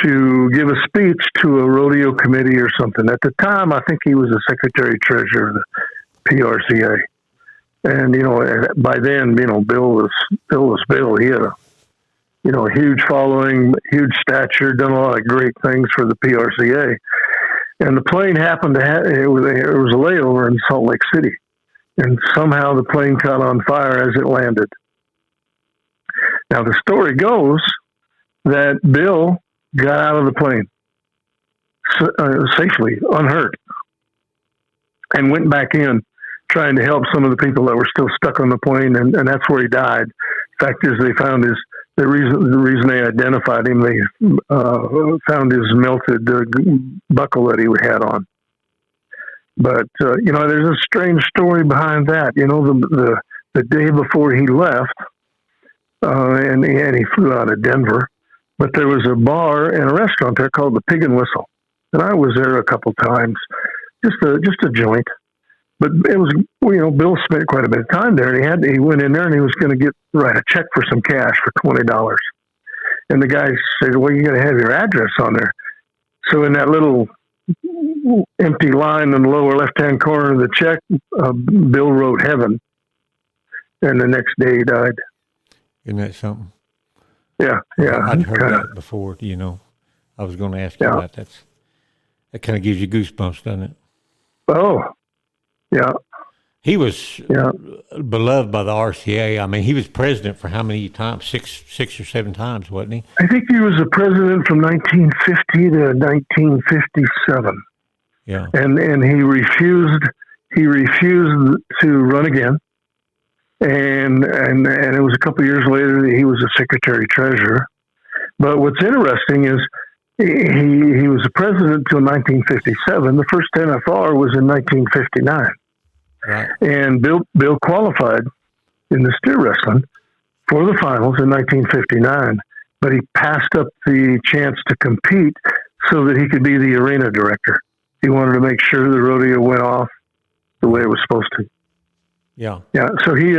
to give a speech to a rodeo committee or something. At the time, I think he was the secretary treasurer of the PRCA. And, by then, Bill was Bill. He had a huge following, huge stature, done a lot of great things for the PRCA. And the plane happened to it was a layover in Salt Lake City. And somehow the plane caught on fire as it landed. Now, the story goes that Bill got out of the plane safely, unhurt, and went back in trying to help some of the people that were still stuck on the plane, and that's where he died. Fact is, they found the reason they identified him, they found his melted buckle that he had on. But there's a strange story behind that. The day before he left, and he flew out of Denver, but there was a bar and a restaurant there called the Pig and Whistle, and I was there a couple times, just a joint. But it was, Bill spent quite a bit of time there, and he went in there and he was going to write a check for some cash for $20. And the guy said, "Well, you got to have your address on there." So in that little empty line in the lower left-hand corner of the check, Bill wrote "Heaven," and the next day he died. Isn't that something? Yeah. I'd heard that before. I was going to ask you about that. That kind of gives you goosebumps, doesn't it? Oh, yeah. He was beloved by the RCA. I mean, he was president for how many times? Six or seven times, wasn't he? I think he was the president from 1950 to 1957. Yeah. And he refused to run again. And it was a couple of years later that he was the secretary treasurer. But what's interesting is he was the president until 1957. The first NFR was in 1959. Right. And Bill qualified in the steer wrestling for the finals in 1959, but he passed up the chance to compete so that he could be the arena director. He wanted to make sure the rodeo went off the way it was supposed to. Yeah. Yeah. So he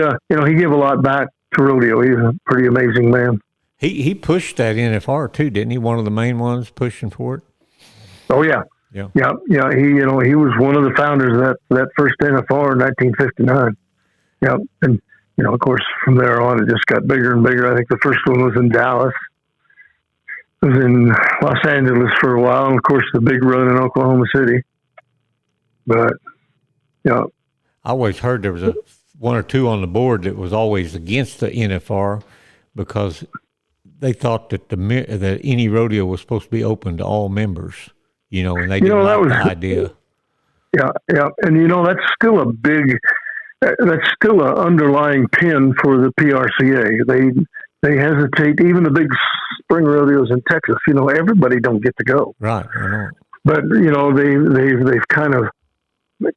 gave a lot back to rodeo. He's a pretty amazing man. He pushed that NFR too, didn't he? One of the main ones pushing for it. Oh yeah. Yeah. Yeah. He was one of the founders of that first NFR in 1959. Yeah. And, of course, from there on, it just got bigger and bigger. I think the first one was in Dallas. It was in Los Angeles for a while. And, of course, the big run in Oklahoma City. But, yeah. I always heard there was one or two on the board that was always against the NFR because they thought that that any rodeo was supposed to be open to all members, and they didn't like the idea. Yeah, and that's still that's still an underlying pin for the PRCA. They hesitate. Even the big spring rodeos in Texas, everybody don't get to go. Right, I know. But they've kind of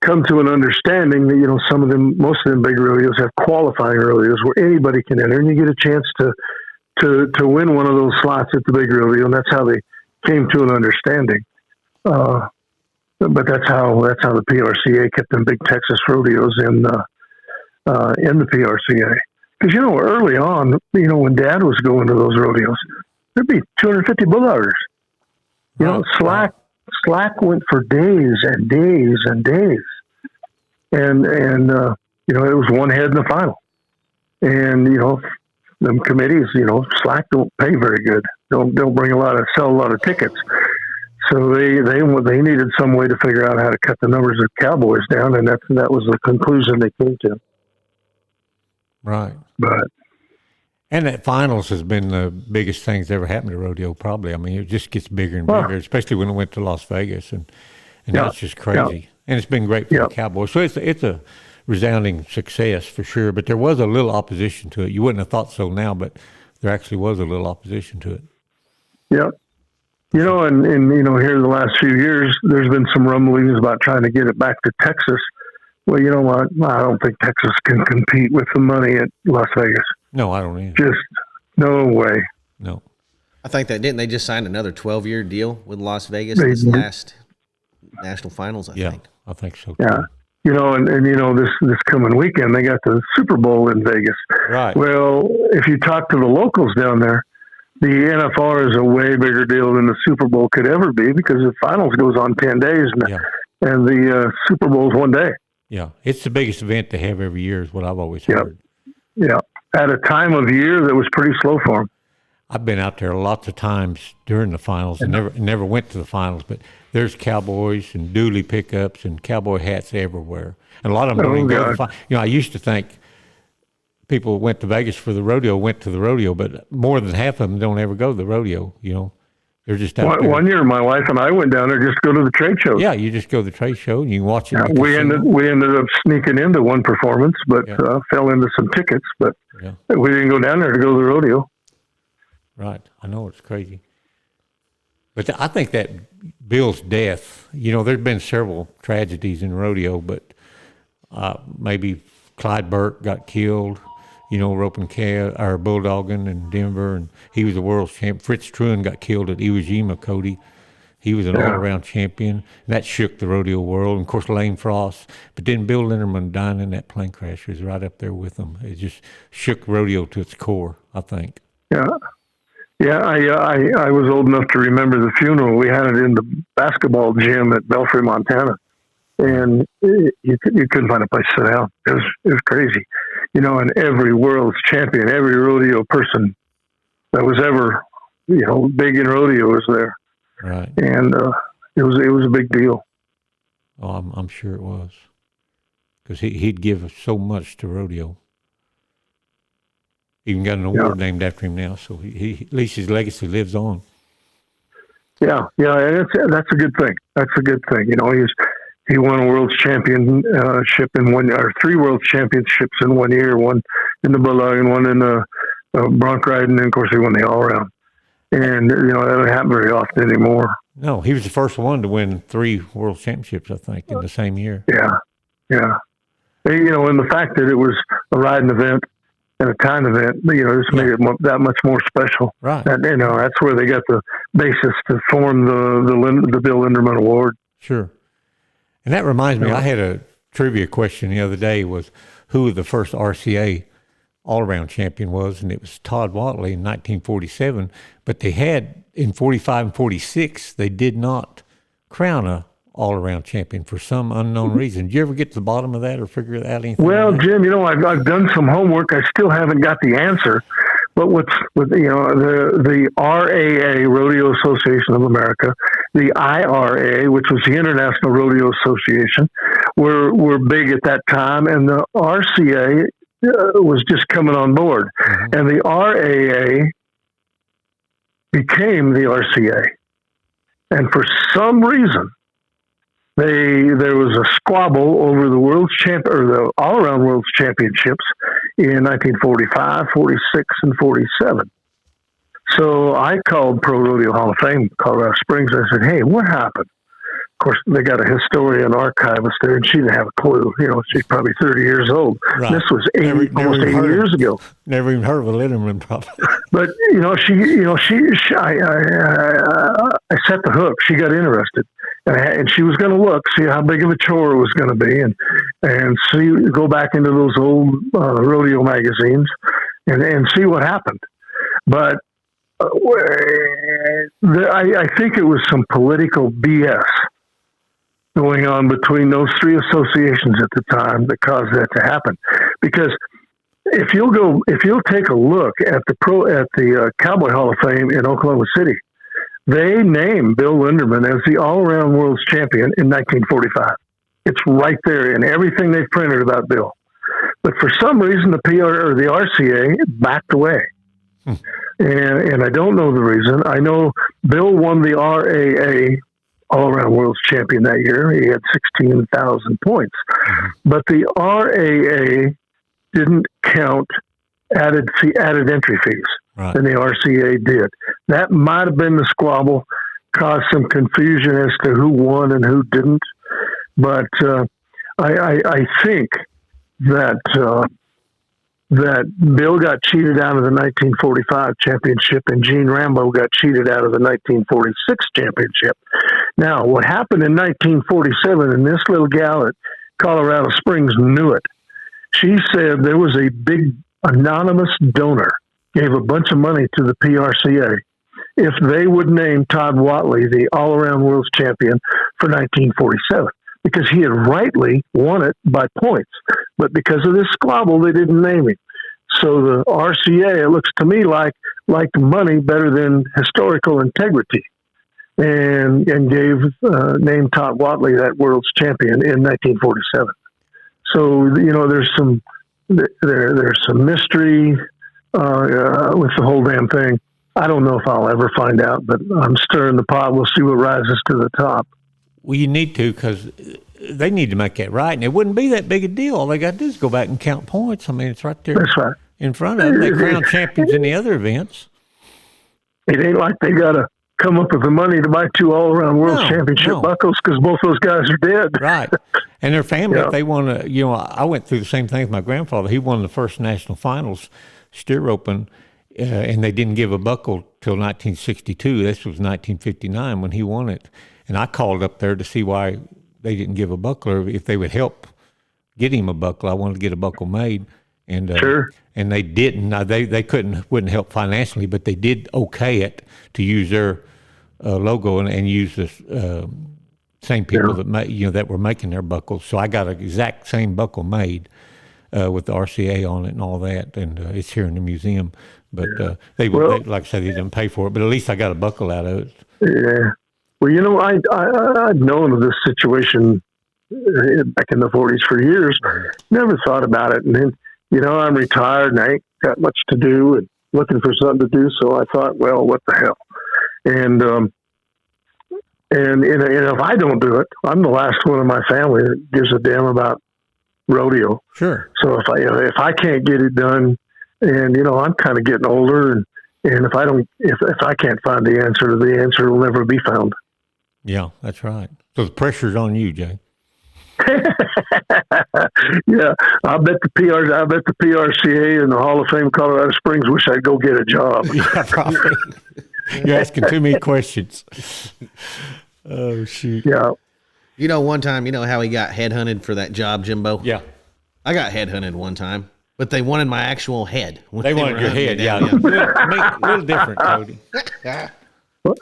come to an understanding that most of them big rodeos have qualifying rodeos where anybody can enter, and you get a chance to win one of those slots at the big rodeo, and that's how they came to an understanding. But that's how the PRCA kept them big Texas rodeos in the PRCA. Because early on, when Dad was going to those rodeos, there'd be 250 bulldoggers. Slack went for days and days and days, and it was one head in the final, and them committees, Slack don't pay very good. Don't sell a lot of tickets. So they needed some way to figure out how to cut the numbers of cowboys down, and that was the conclusion they came to. Right. And that finals has been the biggest thing that's ever happened to rodeo, probably. I mean, it just gets bigger and bigger, especially when it went to Las Vegas, and that's just crazy. Yeah. And it's been great for the Cowboys. So it's a resounding success for sure, but there was a little opposition to it. You wouldn't have thought so now, but there actually was a little opposition to it. Yeah. And here the last few years, there's been some rumblings about trying to get it back to Texas. Well, you know what? I don't think Texas can compete with the money at Las Vegas. No, I don't either. Just no way. No. I think didn't they just sign another 12-year deal with Las Vegas this last national finals, I think. I think so too. Yeah. This coming weekend, they got the Super Bowl in Vegas. Right. Well, if you talk to the locals down there, the NFR is a way bigger deal than the Super Bowl could ever be because the finals goes on 10 days and the Super Bowl's one day. Yeah, it's the biggest event they have every year is what I've always heard. Yeah, at a time of year that was pretty slow for them. I've been out there lots of times during the finals and never went to the finals, but there's cowboys and dually pickups and cowboy hats everywhere. And a lot of them don't even go to the finals. I used to think people went to Vegas for the rodeo, went to the rodeo, but more than half of them don't ever go to the rodeo, They're just out there. One year, my wife and I went down there just to go to the trade show. Yeah, you just go to the trade show and you can watch it. Yeah, we ended up sneaking into one performance, but fell into some tickets. But we didn't go down there to go to the rodeo. Right, I know it's crazy. But I think that Bill's death, there's been several tragedies in rodeo, but maybe Clyde Burke got killed, roping or bulldogging in Denver, and he was a world champ. Fritz Truan got killed at Iwo Jima, Cody. He was an all-around champion, and that shook the rodeo world. And, of course, Lane Frost. But then Bill Linderman dying in that plane crash was right up there with him. It just shook rodeo to its core, I think. Yeah. Yeah, I was old enough to remember the funeral. We had it in the basketball gym at Belfry, Montana. And you couldn't find a place to sit down. It was crazy. And every world's champion, every rodeo person that was ever, big in rodeo was there. Right. And it was a big deal. Oh, I'm sure it was. Because he'd give so much to rodeo. Even got an award named after him now, so he at least his legacy lives on. Yeah, and that's a good thing. That's a good thing. He won a world's championship in 1 year, or 3 world championships in 1 year, one in the bulldog and one in the bronc riding, and of course he won the all around. And that doesn't happen very often anymore. No, he was the first one to win 3 world championships, I think, in the same year. Yeah. And the fact that it was a riding event and a time event, just made it that much more special. Right. And, that's where they got the basis to form the Bill Linderman Award. Sure. And that reminds me, I had a trivia question the other day, was who the first RCA all-around champion was, and it was Todd Watley in 1947. But they had, in 45 and 46, they did not crown a all-around champion for some unknown reason. Did you ever get to the bottom of that or figure out anything? Well, Jim, I've done some homework. I still haven't got the answer. But with the RAA, Rodeo Association of America, the IRA, which was the International Rodeo Association, were big at that time, and the RCA was just coming on board, and the RAA became the RCA, and for some reason, there was a squabble over the the all-around world's championships in 1945, 46, and 47. So I called Pro Rodeo Hall of Fame, Colorado Springs. I said, "Hey, what happened?" Of course, they got a historian archivist there, and she didn't have a clue. She's probably 30 years old. Right. This was almost 80 years ago. Never even heard of a Linderman, probably. But I set the hook. She got interested, and she was going to look, see how big of a chore it was going to be, and go back into those old rodeo magazines, and see what happened. But I think it was some political BS going on between those 3 associations at the time that caused that to happen. Because if you'll take a look at the Cowboy Hall of Fame in Oklahoma City, they named Bill Linderman as the all-around world's champion in 1945. It's right there in everything they've printed about Bill. But for some reason, the RCA backed away. And I don't know the reason. I know Bill won the RAA all-around world's champion that year. He had 16,000 points. But the RAA didn't count added entry fees, and the RCA did. That might have been the squabble, caused some confusion as to who won and who didn't. But I think that Bill got cheated out of the 1945 championship, and Gene Rambo got cheated out of the 1946 championship. Now, what happened in 1947, and this little gal at Colorado Springs knew it. She said there was a big anonymous donor gave a bunch of money to the PRCA if they would name Todd Whatley the all-around world's champion for 1947, because he had rightly won it by points. But because of this squabble, they didn't name him. So the RCA, it looks to me like liked money better than historical integrity, and gave named Todd Whatley that world's champion in 1947. So there's some mystery with the whole damn thing. I don't know if I'll ever find out, but I'm stirring the pot. We'll see what rises to the top. Well, you need to, because they need to make that right, and it wouldn't be that big a deal. All they got to do is go back and count points. I mean, it's right there. That's right. In front of them. They crown champions in the other events. It ain't like they got to come up with the money to buy 2 all-around world championship buckles, because both those guys are dead. Right. And their family, if they want to, I went through the same thing with my grandfather. He won the first national finals steer roping, and they didn't give a buckle till 1962. This was 1959 when he won it. And I called up there to see why they didn't give a buckle, or if they would help get him a buckle. I wanted to get a buckle made. And sure. And they didn't. Now, they wouldn't help financially, but they did okay it to use their logo and use the same people that were making their buckles. So I got an exact same buckle made with the RCA on it and all that, and it's here in the museum. But they like I said, they didn't pay for it. But at least I got a buckle out of it. Yeah. Well, I'd known of this situation back in the 40s for years. Never thought about it, and then. I'm retired and I ain't got much to do and looking for something to do. So I thought, well, what the hell? And if I don't do it, I'm the last one in my family that gives a damn about rodeo. Sure. So if I can't get it done, and I'm kind of getting older, and if I can't find the answer will never be found. Yeah, that's right. So the pressure's on you, Jay. Yeah, I bet the PRCA and the Hall of Fame Colorado Springs wish I'd go get a job. Yeah, probably. You're asking too many questions. Oh shoot. Yeah. One time, how he got headhunted for that job, Jimbo? Yeah. I got headhunted one time, but they wanted my actual head. They wanted your head, yeah. A little different, Cody. Well,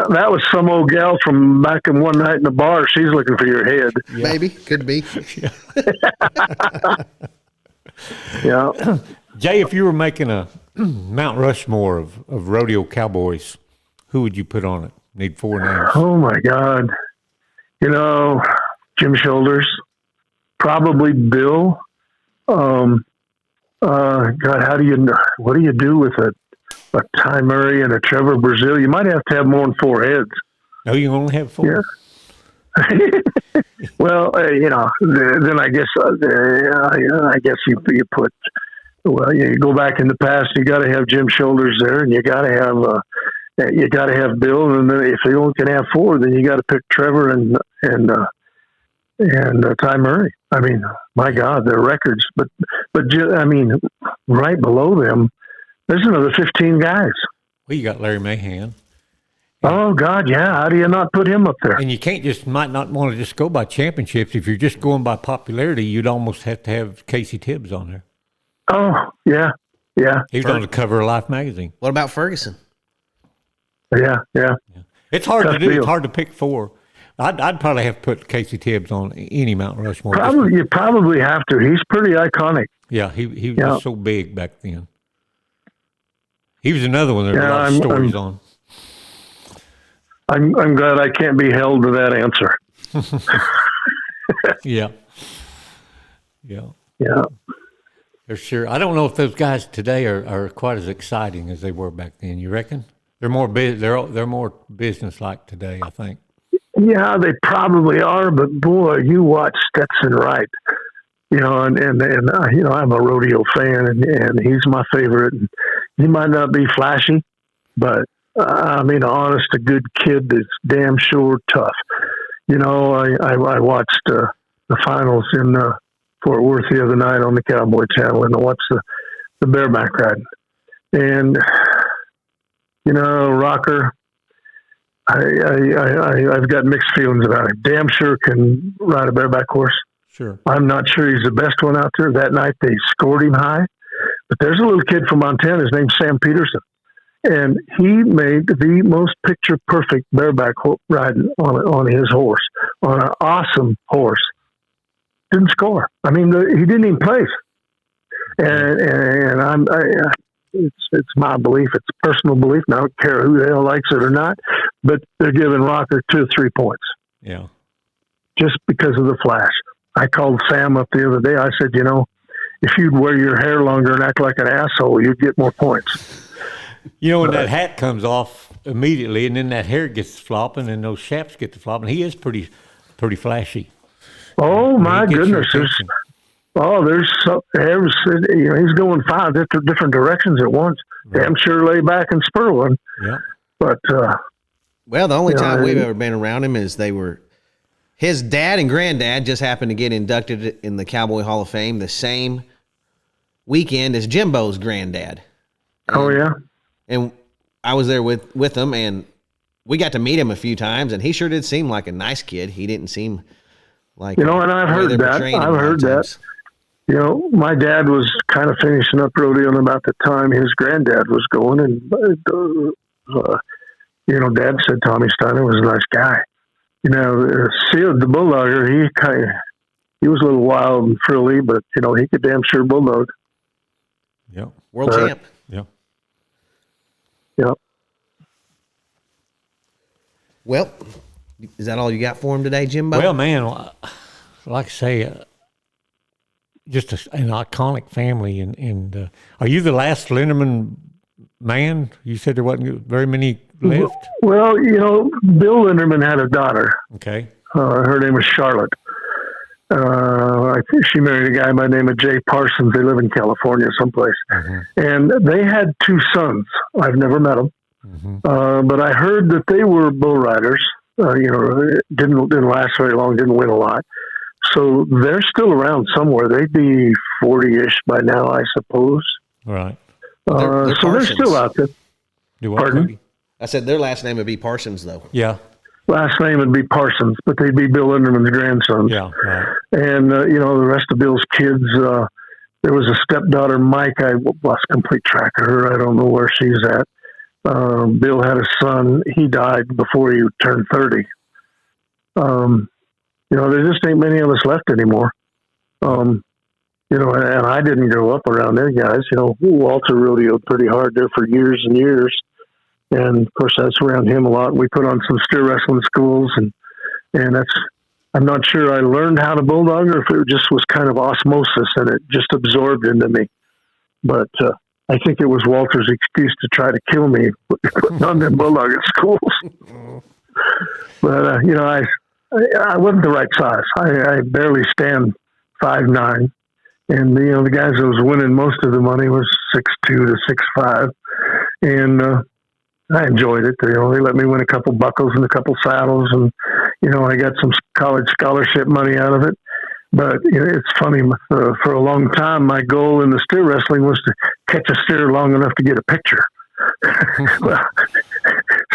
that was some old gal from back in one night in the bar. She's looking for your head. Yeah. Maybe. Could be. Yeah. Jay, if you were making a Mount Rushmore of rodeo cowboys, who would you put on it? Need 4 names. Oh, my God. Jim Shoulders. Probably Bill. God, what do you do with a Ty Murray and a Trevor Brazil? You might have to have more than 4 heads. No, you only have 4. Yeah. Well, then I guess you put. Well, you go back in the past. You got to have Jim Shoulders there, and you got to have Bill. And then if you only can have 4, then you got to pick Trevor and Ty Murray. I mean, my God, their records. But right below them, there's another 15 guys. Well, you got Larry Mahan. Oh, God, yeah. How do you not put him up there? And you might not want to just go by championships. If you're just going by popularity, you'd almost have to have Casey Tibbs on there. Oh, yeah, yeah. He's on the cover of Life magazine. What about Ferguson? Yeah. It's hard Tough to do. deal. It's hard to pick 4. I'd probably have to put Casey Tibbs on any Mount Rushmore. You probably have to. He's pretty iconic. Yeah, he was so big back then. He was another one. There's a lot of stories on. I'm glad I can't be held to that answer. Yeah. For sure. I don't know if those guys today are quite as exciting as they were back then. You reckon? They're more they're more business-like today, I think. Yeah, they probably are. But boy, you watch Stetson Wright. And I'm a rodeo fan, and he's my favorite. And he might not be flashy, but honest, a good kid that's damn sure tough. I watched the finals in Fort Worth the other night on the Cowboy Channel, and I watched the bareback riding. And Rocker, I've got mixed feelings about him. Damn sure can ride a bareback horse. Sure. I'm not sure he's the best one out there. That night they scored him high, But there's a little kid from Montana. His name's Sam Peterson. And he made the most picture perfect bareback riding on his horse, on an awesome horse. Didn't score. I mean, he didn't even place. And it's my belief. It's a personal belief. And I don't care who the hell likes it or not. But they're giving Rocker 2 or 3 points. Yeah. Just because of the flash. I called Sam up the other day. I said, if you'd wear your hair longer and act like an asshole, you'd get more points. When that hat comes off immediately, and then that hair gets flopping, and those chaps get to flopping, he is pretty flashy. Oh my goodness! He's going 5 different directions at once. Right. Damn sure lay back and spur one. Yeah. But the only time we've ever been around him is his dad and granddad just happened to get inducted in the Cowboy Hall of Fame the same weekend as Jimbo's granddad. And I was there with them, and we got to meet him a few times, and he sure did seem like a nice kid. He didn't seem like and I've heard that. My dad was kind of finishing up rodeo about the time his granddad was going, and Dad said Tommy Steiner was a nice guy. Sealed the bulldogger, he was a little wild and frilly, but he could damn sure bulldog. Yeah, world champ. Yeah. Yep. Well, is that all you got for him today, Jimbo? Well, man, like I say, just an iconic family. And are you the last Linderman man? You said there wasn't very many left. Well, Bill Linderman had a daughter. Okay. Her name was Charlotte. I think she married a guy by the name of Jay Parsons. They live in California someplace. Mm-hmm. And they had 2 sons. I've never met them. Mm-hmm. But I heard that they were bull riders. Didn't last very long, didn't win a lot. So they're still around somewhere. They'd be 40-ish by now, I suppose. Right. They're so they're still out there. Pardon? I said their last name would be Parsons, though. Yeah. Last name would be Parsons, but they'd be Bill Linderman's grandsons. Yeah, right. And, the rest of Bill's kids, there was a stepdaughter, Mike. I lost complete track of her. I don't know where she's at. Bill had a son. He died before he turned 30. There just ain't many of us left anymore. And I didn't grow up around there, guys. Walter rodeoed pretty hard there for years and years. And of course, that's around him a lot. We put on some steer wrestling schools, and I'm not sure I learned how to bulldog or if it just was kind of osmosis and it just absorbed into me. But I think it was Walter's excuse to try to kill me, putting on them bulldog schools. But I wasn't the right size. I barely stand 5'9", and the guys that was winning most of the money was 6'2" to 6'5", and I enjoyed it. They let me win a couple buckles and a couple saddles, and I got some college scholarship money out of it. But it's funny. For a long time, my goal in the steer wrestling was to catch a steer long enough to get a picture.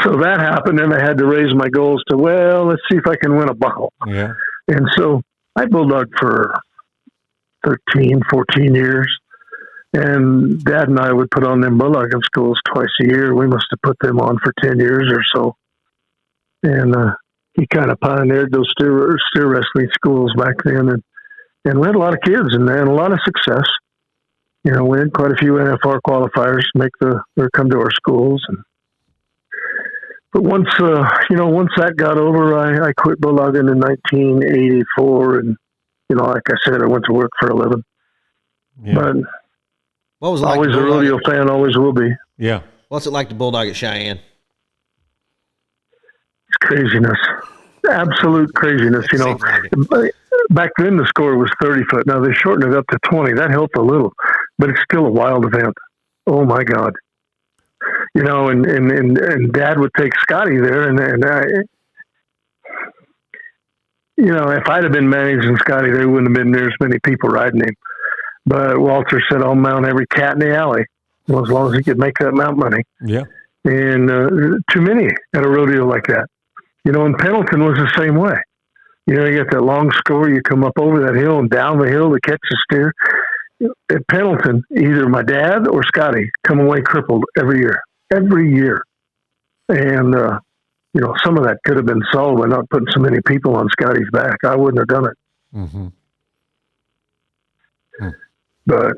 So that happened, and I had to raise my goals to, let's see if I can win a buckle. Yeah. And so I bulldogged for 13, 14 years. And Dad and I would put on them bulldogging schools twice a year. We must have put them on for 10 years or so. And he kind of pioneered those steer wrestling schools back then. And we had a lot of kids and a lot of success. We had quite a few NFR qualifiers come to our schools. But once that got over, I quit bulldogging in 1984. And, like I said, I went to work for a living. Yeah. But what was it like always a rodeo fan, always will be. Yeah. What's it like to bulldog at Cheyenne? It's craziness. Absolute craziness. Back then the score was 30 foot. Now they shortened it up to 20. That helped a little, but it's still a wild event. Oh my God. And Dad would take Scotty there, and I, if I'd have been managing Scotty, there wouldn't have been near as many people riding him. But Walter said, I'll mount every cat in the alley, well, as long as he could make that mount money. Yeah. And too many at a rodeo like that. And Pendleton was the same way. You get that long score, you come up over that hill and down the hill to catch the steer. at Pendleton, either my dad or Scotty come away crippled every year. And, some of that could have been solved by not putting so many people on Scotty's back. I wouldn't have done it. Mm-hmm. But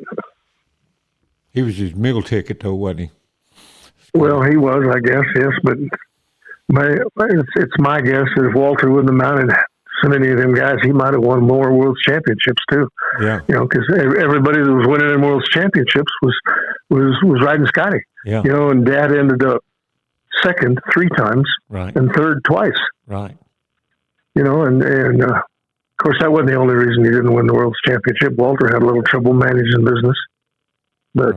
he was his meal ticket, though, wasn't he? Well, he was, I guess, yes. But it's my guess that if Walter wouldn't have mounted so many of them guys, he might have won more World Championships too. Yeah. Because everybody that was winning in World Championships was riding Scotty. Yeah. And Dad ended up second 3 times, right, and third twice. Right. And of course that wasn't the only reason he didn't win the World Championship. Walter had a little trouble managing business, but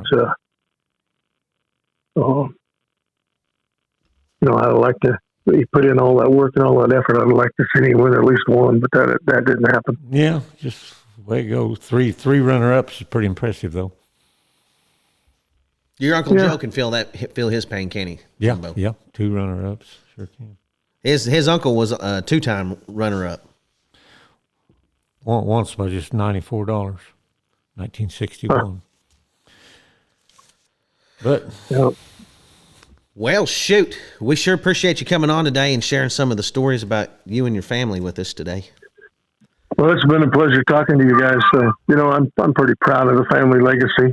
I'd like to. He put in all that work and all that effort. I'd like to see him win at least one, but that didn't happen. Yeah, just way it goes. Three runner-ups is pretty impressive, though. Your Uncle Joe can feel his pain, can he? Yeah, Jimbo? yeah. 2 runner-ups, sure can. His uncle was a 2-time runner-up. Once by just $94, 1961. But well, shoot, we sure appreciate you coming on today and sharing some of the stories about you and your family with us today. Well, it's been a pleasure talking to you guys. I'm pretty proud of the family legacy.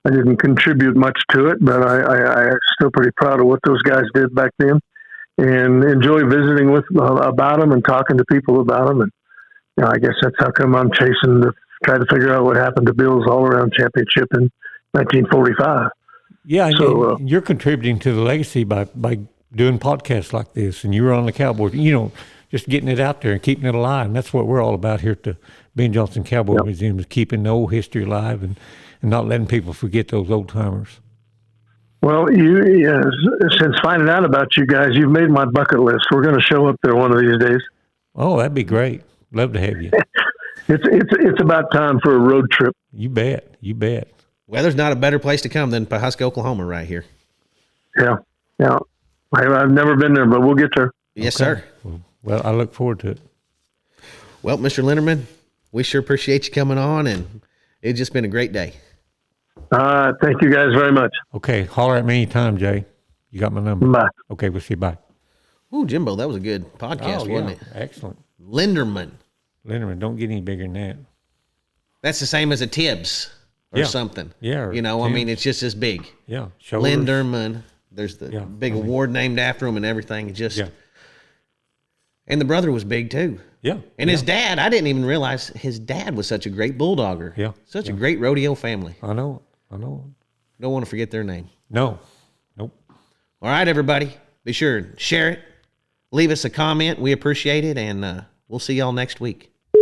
I didn't contribute much to it, but I'm still pretty proud of what those guys did back then, and enjoy visiting about them and talking to people about them. And I guess that's how come I'm chasing to try to figure out what happened to Bill's all-around championship in 1945. Yeah, so you're contributing to the legacy by doing podcasts like this, and you were on the Cowboys. Just getting it out there and keeping it alive. And that's what we're all about here at the Ben Johnson Cowboy Museum, is keeping the old history alive and not letting people forget those old timers. Well, since finding out about you guys, you've made my bucket list. We're going to show up there one of these days. Oh, that'd be great. Love to have you. It's about time for a road trip. You bet. You bet. Well, there's not a better place to come than Pawhuska, Oklahoma, right here. Yeah. I've never been there, but we'll get there. Yes, sir. Well, I look forward to it. Well, Mr. Linderman, we sure appreciate you coming on, and it's just been a great day. Thank you guys very much. Okay. Holler at me anytime, Jay. You got my number. Bye. Okay, we'll see you. Bye. Ooh, Jimbo, that was a good podcast, wasn't it? Excellent. Linderman. Don't get any bigger than that. That's the same as a Tibbs or something. Yeah. It's just as big. Yeah. Shoulders. Linderman. There's the big award named after him and everything. And the brother was big too. Yeah. And his dad, I didn't even realize his dad was such a great bulldogger. Yeah. Such a great rodeo family. I know. Don't want to forget their name. No. Nope. All right, everybody. Be sure to share it. Leave us a comment. We appreciate it. And we'll see y'all next week.